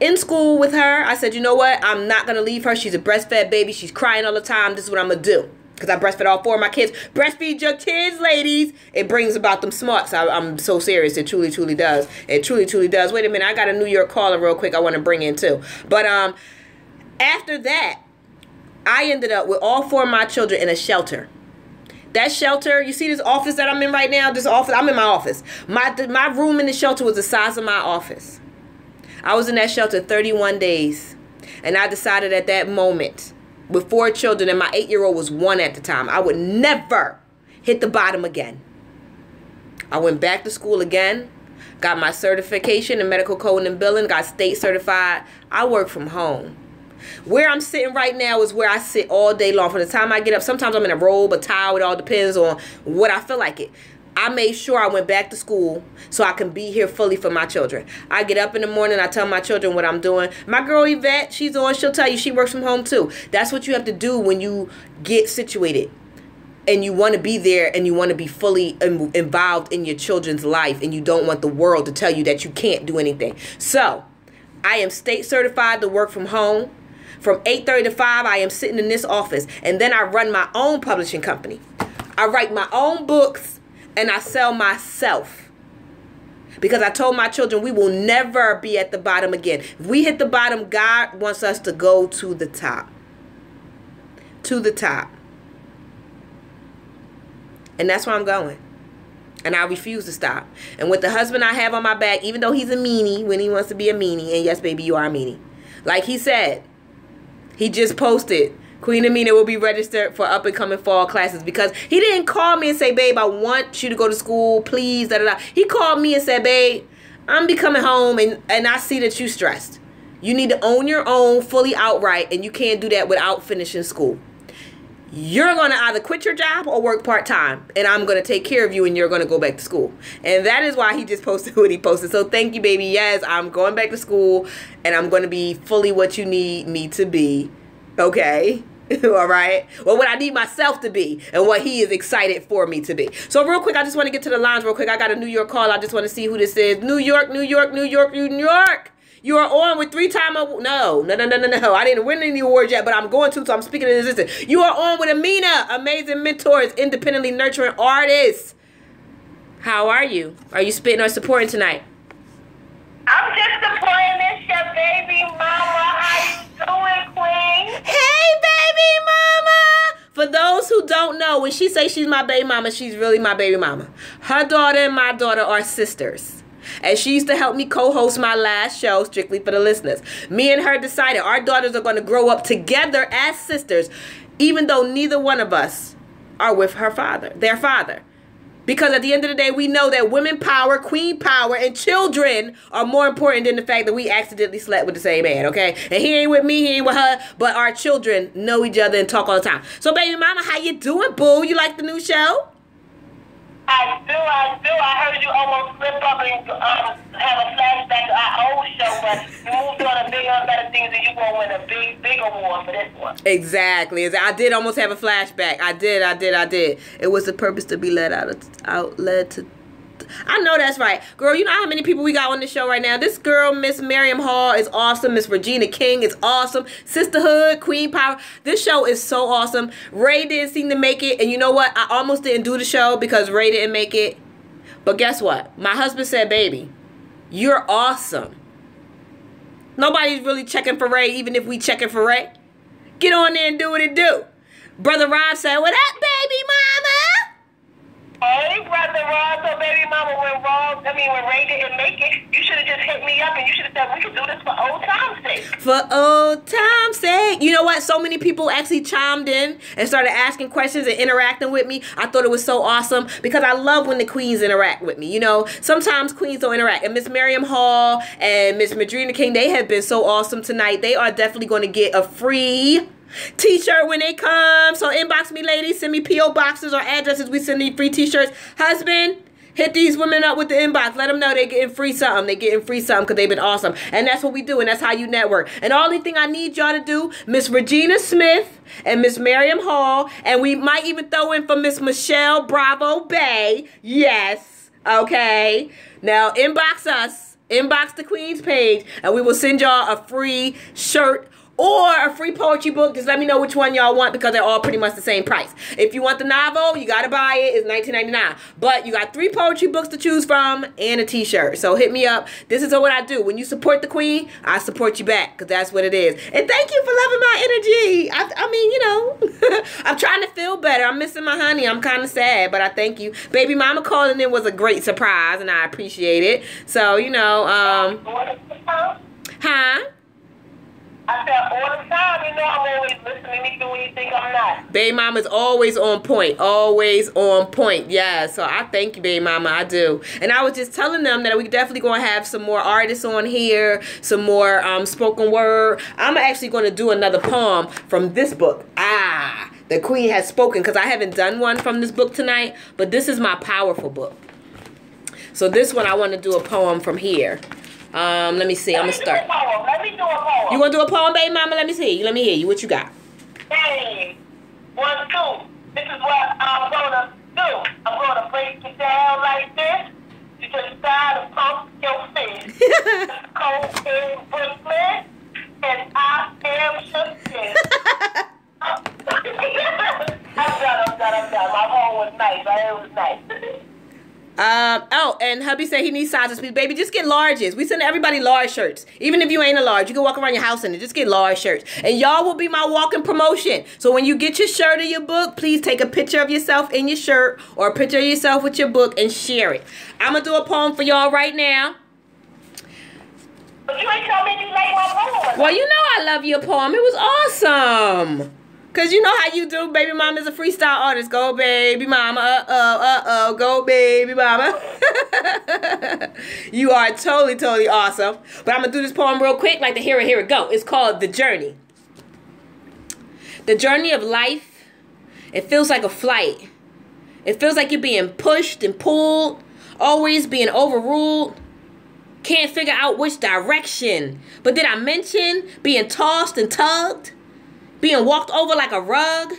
In school with her, I said, you know what? I'm not going to leave her. She's a breastfed baby. She's crying all the time. This is what I'm going to do. Because I breastfed all 4 of my kids. Breastfeed your kids, ladies. It brings about them smarts. I'm so serious. It truly, truly does. It truly, truly does. Wait a minute. I got a New York caller real quick I want to bring in too. But after that, I ended up with all 4 of my children in a shelter. That shelter, you see this office that I'm in right now? This office, I'm in my office. My room in the shelter was the size of my office. I was in that shelter 31 days. And I decided at that moment, with 4 children, and my 8-year-old was 1 at the time, I would never hit the bottom again. I went back to school again, got my certification in medical coding and billing, got state certified. I work from home. Where I'm sitting right now is where I sit all day long. From the time I get up, sometimes I'm in a robe, a towel, it all depends on what I feel like it. I made sure I went back to school so I can be here fully for my children. I get up in the morning, I tell my children what I'm doing. My girl Yvette, she's on, she'll tell you she works from home too. That's what you have to do when you get situated and you want to be there and you want to be fully involved in your children's life and you don't want the world to tell you that you can't do anything. So, I am state certified to work from home. From 8:30 to 5, I am sitting in this office. And then I run my own publishing company. I write my own books and I sell myself. Because I told my children we will never be at the bottom again. If we hit the bottom, God wants us to go to the top. To the top. And that's where I'm going. And I refuse to stop. And with the husband I have on my back, even though he's a meanie when he wants to be a meanie, and yes, baby, you are a meanie. Like he said, he just posted, Queen A.M.I.N.A will be registered for up-and-coming fall classes because he didn't call me and say, babe, I want you to go to school, please, da-da-da. He called me and said, babe, I'm be coming home and I see that you stressed. You need to own your own fully outright, and you can't do that without finishing school. You're going to either quit your job or work part-time, and I'm going to take care of you, and you're going to go back to school. And that is why he just posted what he posted. So thank you, baby. Yes, I'm going back to school, and I'm going to be fully what you need me to be. Okay? All right? Well, what I need myself to be and what he is excited for me to be. So real quick, I just want to get to the lines real quick. I got a New York call. I just want to see who this is. New York, New York, New York, New York. You are on with 3-time no. I didn't win any awards yet, but I'm going to, so I'm speaking in existence. You are on with A.M.I.N.A, amazing mentors, independently nurturing artists. How are you? Are you spitting or supporting tonight? I'm just supporting this your baby mama. How you doing, Queen? Hey, baby mama. For those who don't know, when she says she's my baby mama, she's really my baby mama. Her daughter and my daughter are sisters. And she used to help me co-host my last show, Strictly for the Listeners. Me and her decided our daughters are going to grow up together as sisters, even though neither one of us are with her father, their father. Because at the end of the day, we know that women power, queen power, and children are more important than the fact that we accidentally slept with the same man, okay? And he ain't with me, he ain't with her, but our children know each other and talk all the time. So, baby mama, how you doing, boo? You like the new show? I do. I heard you almost slip up and have a flashback to our old show, but you moved on to bigger and better things, and you're going to win a big award for this one. Exactly. I did almost have a flashback. I did. It was the purpose to be led led to. I know that's right. Girl, you know how many people we got on this show right now? This girl, Miss Miriam Hall, is awesome. Miss Regina King is awesome. Sisterhood, Queen Power. This show is so awesome. Ray didn't seem to make it. And you know what? I almost didn't do the show because Ray didn't make it. But guess what? My husband said, baby, you're awesome. Nobody's really checking for Ray, even if we checking for Ray. Get on there and do what it do. Brother Ron said, what up, baby mama? Hey, brother Ron, so baby mama when Ray didn't make it, you should have just hit me up and you should have said we could do this for old time's sake. For old time's sake. You know what? So many people actually chimed in and started asking questions and interacting with me. I thought it was so awesome because I love when the queens interact with me. You know, sometimes queens don't interact. And Miss Miriam Hall and Miss Madrina King, they have been so awesome tonight. They are definitely going to get a free t-shirt when they come. So inbox me, ladies. Send me P.O. boxes or addresses. We send these free t-shirts. Husband, Hit these women up with the inbox. Let them know they're getting free something. They're getting free something because they've been awesome. And that's what we do. And that's how you network. And the only thing I need y'all to do, Miss Regina Smith and Miss Miriam Hall. And we might even throw in for Miss Michelle Bravo Bay. Yes. Okay. Now, inbox us. Inbox the Queen's page. And we will send y'all a free shirt or a free poetry book. Just let me know which one y'all want because they're all pretty much the same price. If you want the novel, you got to buy it. It's $19.99. But you got 3 poetry books to choose from and a t-shirt. So hit me up. This is what I do. When you support the Queen, I support you back because that's what it is. And thank you for loving my energy. I mean, you know, I'm trying to feel better. I'm missing my honey. I'm kind of sad, but I thank you. Baby mama calling in was a great surprise and I appreciate it. So, you know, huh? I said all the time, you know I'm always listening even when you think I'm not. Baby mama's always on point. Always on point. Yeah, so I thank you, baby mama. I do. And I was just telling them that we definitely going to have some more artists on here. Some more spoken word. I'm actually going to do another poem from this book. The Queen Has Spoken. Because I haven't done one from this book tonight. But this is my powerful book. So this one I want to do a poem from here. Let me see. I'm going to start. Let me do a poem. You want to do a poem, baby mama? Let me see. Let me hear you. What you got? Hey, 1, 2. This is what I'm going to do. I'm going to break it down like this. You just try to pump your fist. Cold in Brooklyn, and I am shifted. I'm done. My poem was nice. It was nice. Oh, and hubby said he needs sizes. Baby, just get larges. We send everybody large shirts. Even if you ain't a large, you can walk around your house in it. Just get large shirts. And y'all will be my walking promotion. So when you get your shirt or your book, please take a picture of yourself in your shirt or a picture of yourself with your book and share it. I'm going to do a poem for y'all right now. But you ain't tell me you like my poem. Well, you know I love your poem. It was awesome. Because you know how you do. Baby mama is a freestyle artist. Go, baby mama. Go, baby mama. You are totally, totally awesome. But I'm going to do this poem real quick. Like to hear it. Here it go. It's called The Journey. The journey of life. It feels like a flight. It feels like you're being pushed and pulled. Always being overruled. Can't figure out which direction. But did I mention being tossed and tugged? Being walked over like a rug?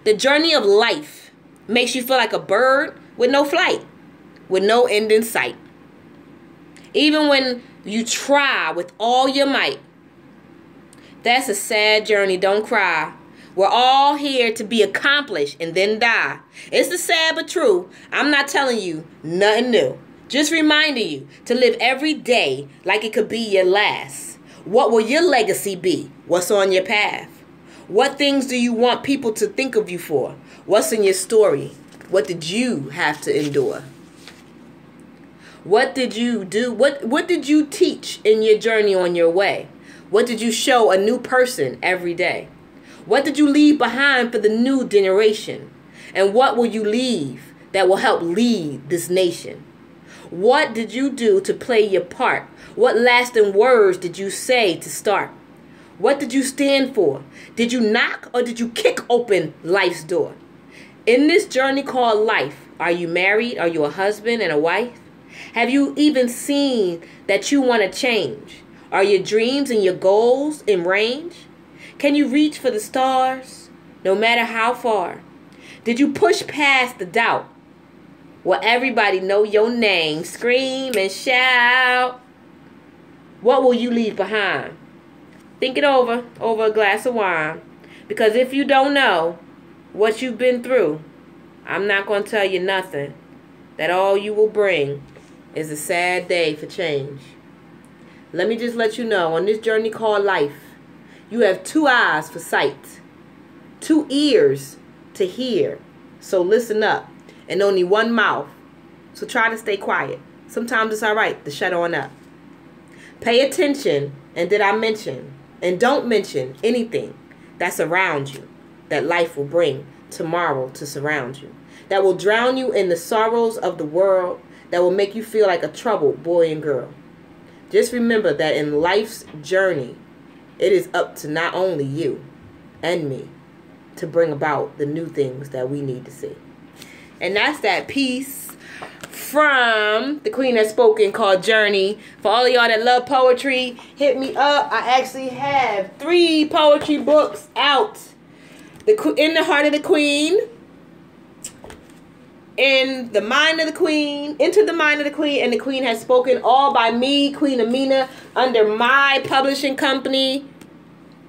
The journey of life makes you feel like a bird with no flight, with no end in sight. Even when you try with all your might. That's a sad journey, don't cry. We're all here to be accomplished and then die. It's the sad but true. I'm not telling you nothing new. Just reminding you to live every day like it could be your last. What will your legacy be? What's on your path? What things do you want people to think of you for? What's in your story? What did you have to endure? What did you do? What did you teach in your journey on your way? What did you show a new person every day? What did you leave behind for the new generation? And what will you leave that will help lead this nation? What did you do to play your part? What lasting words did you say to start? What did you stand for? Did you knock or did you kick open life's door? In this journey called life, are you married? Are you a husband and a wife? Have you even seen that you want to change? Are your dreams and your goals in range? Can you reach for the stars, no matter how far? Did you push past the doubt? Will everybody know your name? Scream and shout. What will you leave behind? Think it over a glass of wine. Because if you don't know what you've been through, I'm not going to tell you nothing. That all you will bring is a sad day for change. Let me just let you know, on this journey called life, you have 2 eyes for sight, 2 ears to hear. So listen up. And only 1 mouth. So try to stay quiet. Sometimes it's alright to shut on up. Pay attention. And did I mention? And don't mention anything that's around you that life will bring tomorrow to surround you. That will drown you in the sorrows of the world. That will make you feel like a troubled boy and girl. Just remember that in life's journey, it is up to not only you and me to bring about the new things that we need to see. And that's that piece from The Queen Has Spoken called Journey. For all of y'all that love poetry, hit me up. I actually have 3 poetry books out. In the Heart of the Queen, In the Mind of the Queen, Into the Mind of the Queen, and The Queen Has Spoken, all by me, Queen A.M.I.N.A, under my publishing company,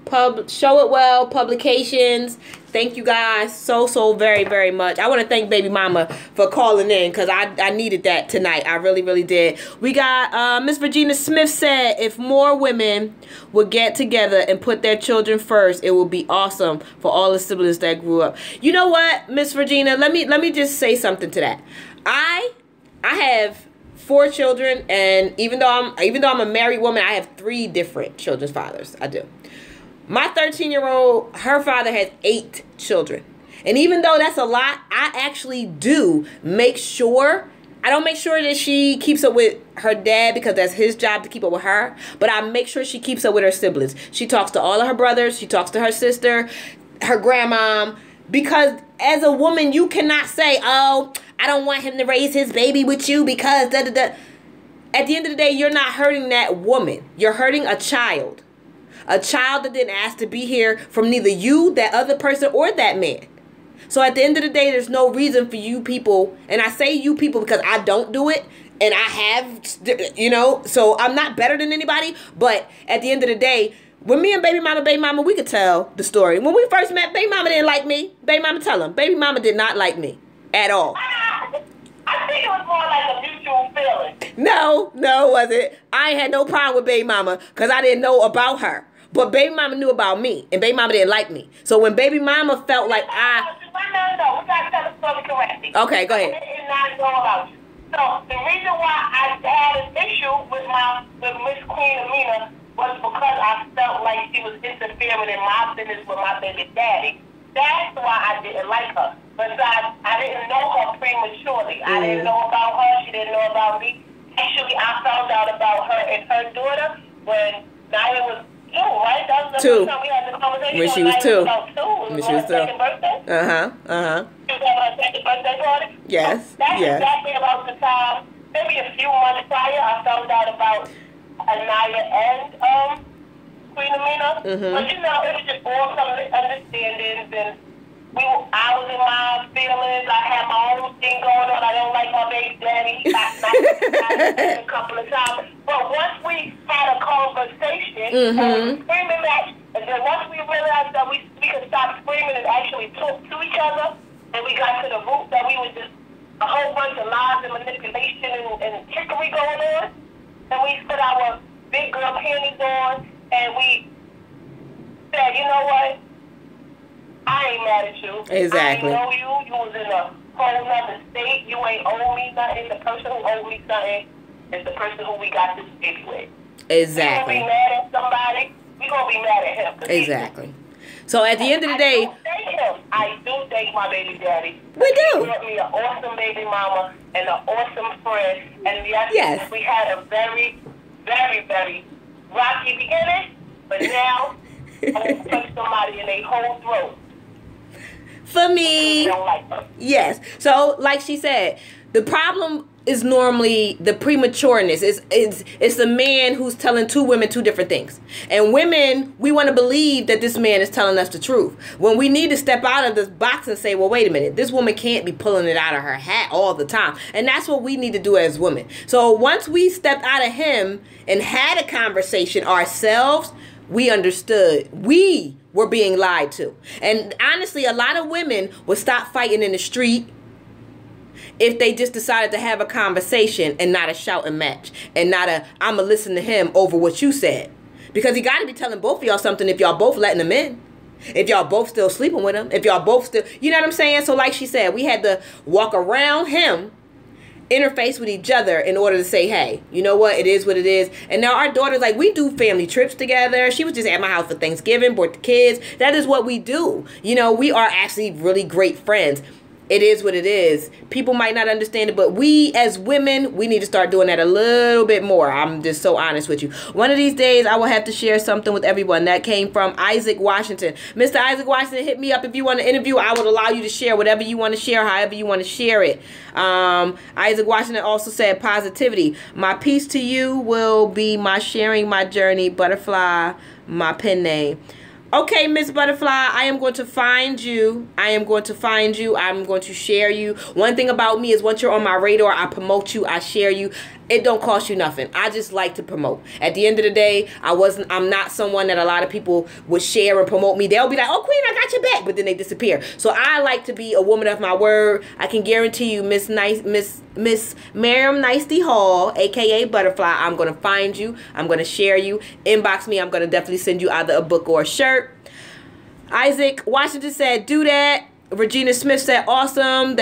Show It Well Publications. Thank you guys so very, very much. I want to thank Baby Mama for calling in, because I needed that tonight. I really, really did. We got Miss Virginia Smith said, if more women would get together and put their children first, it would be awesome for all the siblings that grew up. You know what, Miss Virginia? Let me just say something to that. I have 4 children, and even though I'm a married woman, I have 3 different children's fathers. I do. My 13-year-old, her father has 8 children. And even though that's a lot, I actually do make sure, I don't make sure that she keeps up with her dad because that's his job to keep up with her, but I make sure she keeps up with her siblings. She talks to all of her brothers, she talks to her sister, her grandmom, because as a woman, you cannot say, oh, I don't want him to raise his baby with you because da-da-da. At the end of the day, you're not hurting that woman. You're hurting a child. A child that didn't ask to be here from neither you, that other person, or that man. So at the end of the day, there's no reason for you people, and I say you people because I don't do it, and I have, you know, so I'm not better than anybody, but at the end of the day, when me and Baby Mama, we could tell the story. When we first met, Baby Mama didn't like me. Baby Mama, tell him. Baby Mama did not like me at all. I think it was more like a mutual feeling. No, it wasn't. I had no problem with Baby Mama because I didn't know about her. But Baby Mama knew about me, and Baby Mama didn't like me. So when Baby Mama felt like No, we got to tell the story correctly. Okay, go ahead. I did not know about you. So the reason why I had an issue with Miss Queen A.M.I.N.A was because I felt like she was interfering in my business with my baby daddy. That's why I didn't like her. Besides, I didn't know her prematurely. I didn't know about her. She didn't know about me. Actually, I found out about her and her daughter when Naya was 2, right? That was the 2. first time we had this conversation. When she was 2. When she was 2. Second birthday? She was having her second birthday party? Yes. That's exactly about the time, maybe a few months prior, I found out about Anaya and Queen A.M.I.N.A. But you know, it was just all some understandings, and I was in my feelings. I had my own thing going on. I don't like my baby daddy. He got a couple of times. But once we had a conversation, and we screaming match, and then once we realized that we could stop screaming and actually talk to each other, and we got to the root that we were just a whole bunch of lies and manipulation and trickery going on, and we put our big girl panties on, and we said, you know what? I ain't mad at you. Exactly. I know you. You was in a whole nother state. You ain't owe me nothing. The person who owed me something is the person who we got this baby with. Exactly. We gonna be mad at somebody. We gonna be mad at him. Exactly. So at the end of the day, I do thank my baby daddy. We do. He brought me an awesome baby mama and an awesome friend. And yes, we had a very, very, very rocky beginning, but now I'm gonna punch somebody in their whole throat. For me, yes. So, like she said, the problem is normally the prematureness. It's the man who's telling 2 women 2 different things. And women, we want to believe that this man is telling us the truth. When we need to step out of this box and say, well, wait a minute, this woman can't be pulling it out of her hat all the time. And that's what we need to do as women. So once we stepped out of him and had a conversation ourselves, we understood. We were being lied to. And honestly, a lot of women would stop fighting in the street if they just decided to have a conversation and not a shouting match and not a I'm going to listen to him over what you said. Because he got to be telling both of y'all something if y'all both letting him in. If y'all both still sleeping with him. If y'all both still, you know what I'm saying? So like she said, we had to walk around him, interface with each other in order to say, hey, you know what? It is what it is. And now our daughters, like, we do family trips together. She was just at my house for Thanksgiving, brought the kids. That is what we do. You know, we are actually really great friends. it is what it is. People might not understand it, but we as women, we need to start doing that a little bit more. I'm just so honest with you. One of these days, I will have to share something with everyone. That came from Isaac Washington. Mr. Isaac Washington, hit me up if you want to interview. I would allow you to share whatever you want to share, however you want to share it. Isaac Washington also said positivity. My peace to you will be my sharing my journey. Butterfly, my pen name. Okay, Miss Butterfly, I am going to find you. I am going to find you. I'm going to share you. One thing about me is once you're on my radar, I promote you. I share you. It don't cost you nothing. I just like to promote. At the end of the day, I'm not someone that a lot of people would share and promote me. They'll be like, oh, Queen, I got your back. But then they disappear. So I like to be a woman of my word. I can guarantee you, Miss Miriam Nicety Hall, a.k.a. Butterfly, I'm going to find you. I'm going to share you. Inbox me. I'm going to definitely send you either a book or a shirt. Isaac Washington said, do that. Regina Smith said, awesome.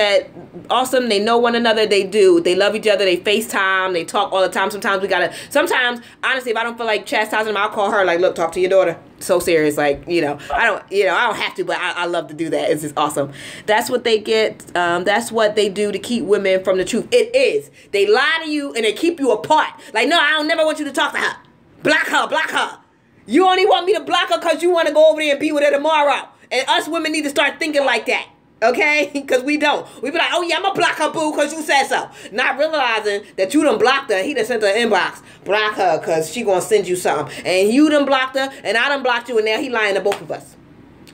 Awesome. They know one another. They do. They love each other. They FaceTime. They talk all the time. Sometimes, honestly, if I don't feel like chastising them, I'll call her like, look, talk to your daughter. So serious. Like, I don't have to, but I love to do that. It's just awesome. That's what they get. That's what they do to keep women from the truth. It is. They lie to you and they keep you apart. Like, no, I don't never want you to talk to her. Block her. Block her. You only want me to block her because you want to go over there and be with her tomorrow. And us women need to start thinking like that. Okay? Because we don't. We be like, oh yeah, I'm going to block her, boo, because you said so. Not realizing that you done blocked her. He done sent her an inbox. Block her because she going to send you something. And you done blocked her and I done blocked you and now he lying to both of us.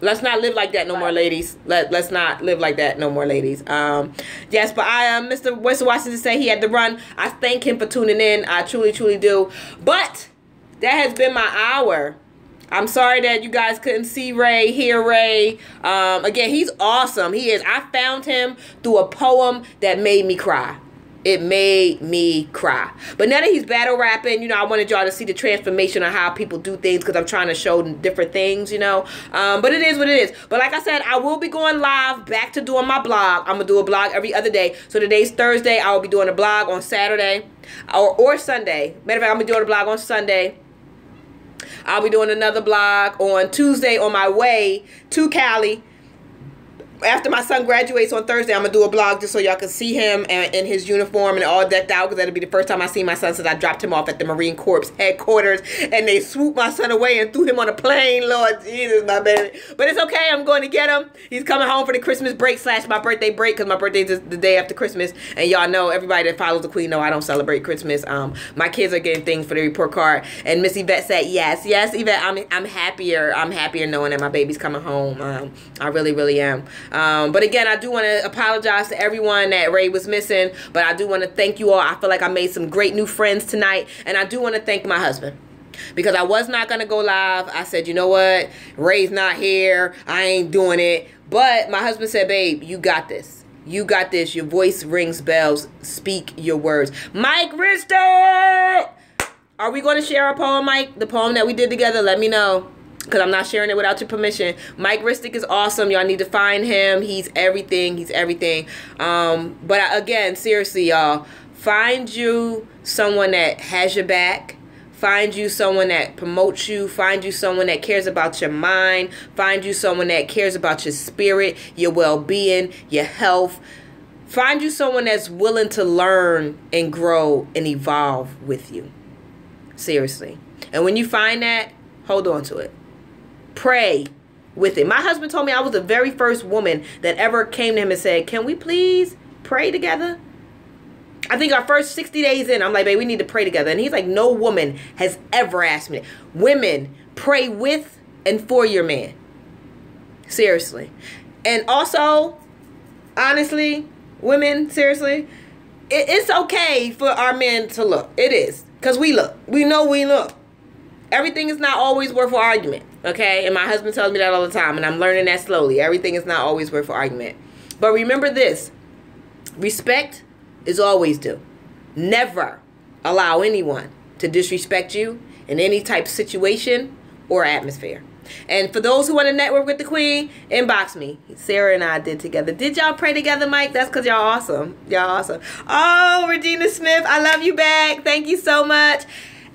Let's not live like that no more, ladies. Let's not live like that no more, ladies. Yes, but Mr. Western Washington said he had to run. I thank him for tuning in. I truly, truly do. But that has been my hour. I'm sorry that you guys couldn't see Ray, hear Ray. Again, he's awesome. He is. I found him through a poem that made me cry. It made me cry. But now that he's battle rapping, I wanted y'all to see the transformation of how people do things because I'm trying to show different things, But it is what it is. But like I said, I will be going live back to doing my blog. I'm going to do a blog every other day. So today's Thursday. I will be doing a blog on Saturday or Sunday. Matter of fact, I'm going to be doing a blog on Sunday. I'll be doing another blog on Tuesday on my way to Cali. After my son graduates on Thursday, I'm going to do a blog just so y'all can see him in his uniform and all decked out because that'll be the first time I see my son since I dropped him off at the Marine Corps headquarters and they swooped my son away and threw him on a plane. Lord Jesus, my baby. But it's okay. I'm going to get him. He's coming home for the Christmas break / my birthday break because my birthday is the day after Christmas. And y'all know, everybody that follows the Queen know I don't celebrate Christmas. My kids are getting things for the report card. And Miss Yvette said, yes, Yvette, I'm happier. I'm happier knowing that my baby's coming home. I really, really am. But again, I do want to apologize to everyone that Ray was missing. But I do want to thank you all. I feel like I made some great new friends tonight. And I do want to thank my husband. Because I was not going to go live. I said, you know what? Ray's not here. I ain't doing it. But my husband said, babe, you got this. You got this. Your voice rings bells. Speak your words. Mike Rister! Are we going to share our poem, Mike? The poem that we did together? Let me know. Because I'm not sharing it without your permission. Mike Ristick is awesome. Y'all need to find him. He's everything. He's everything. Again, seriously, y'all. Find you someone that has your back. Find you someone that promotes you. Find you someone that cares about your mind. Find you someone that cares about your spirit, your well-being, your health. Find you someone that's willing to learn and grow and evolve with you. Seriously. And when you find that, hold on to it. Pray with it. My husband told me I was the very first woman that ever came to him and said, can we please pray together? I think our first 60 days in, I'm like, babe, we need to pray together. And he's like, no woman has ever asked me that. Women, pray with and for your man. Seriously. And also, honestly, women, seriously, it's okay for our men to look. It is. Because we look. We know we look. Everything is not always worth an argument. Okay? And my husband tells me that all the time. And I'm learning that slowly. Everything is not always worth an argument. But remember this. Respect is always due. Never allow anyone to disrespect you in any type of situation or atmosphere. And for those who want to network with the Queen, inbox me. Sarah and I did together. Did y'all pray together, Mike? That's because y'all awesome. Y'all awesome. Oh, Regina Smith, I love you back. Thank you so much.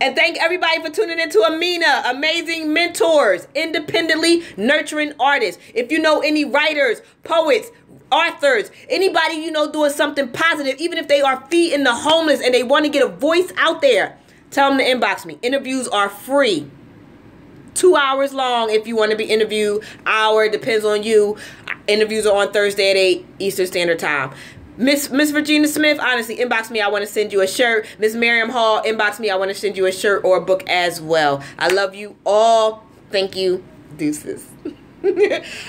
And thank everybody for tuning into A.M.I.N.A, amazing mentors, independently nurturing artists. If you know any writers, poets, authors, anybody you know doing something positive, even if they are feeding the homeless and they want to get a voice out there, tell them to inbox me. Interviews are free. 2 hours long if you want to be interviewed. Hour, depends on you. Interviews are on Thursday at 8 Eastern Standard Time. Miss Virginia Smith, honestly, inbox me. I want to send you a shirt. Miss Miriam Hall, inbox me. I want to send you a shirt or a book as well. I love you all. Thank you. Deuces.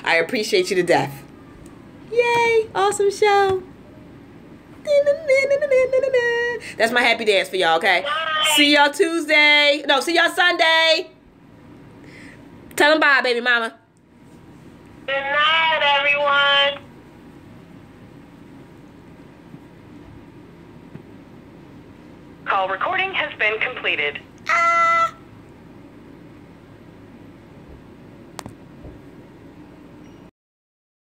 I appreciate you to death. Yay. Awesome show. That's my happy dance for y'all, okay? Bye. See y'all Tuesday. No, see y'all Sunday. Tell them bye, baby mama. Good night, everyone. Call recording has been completed.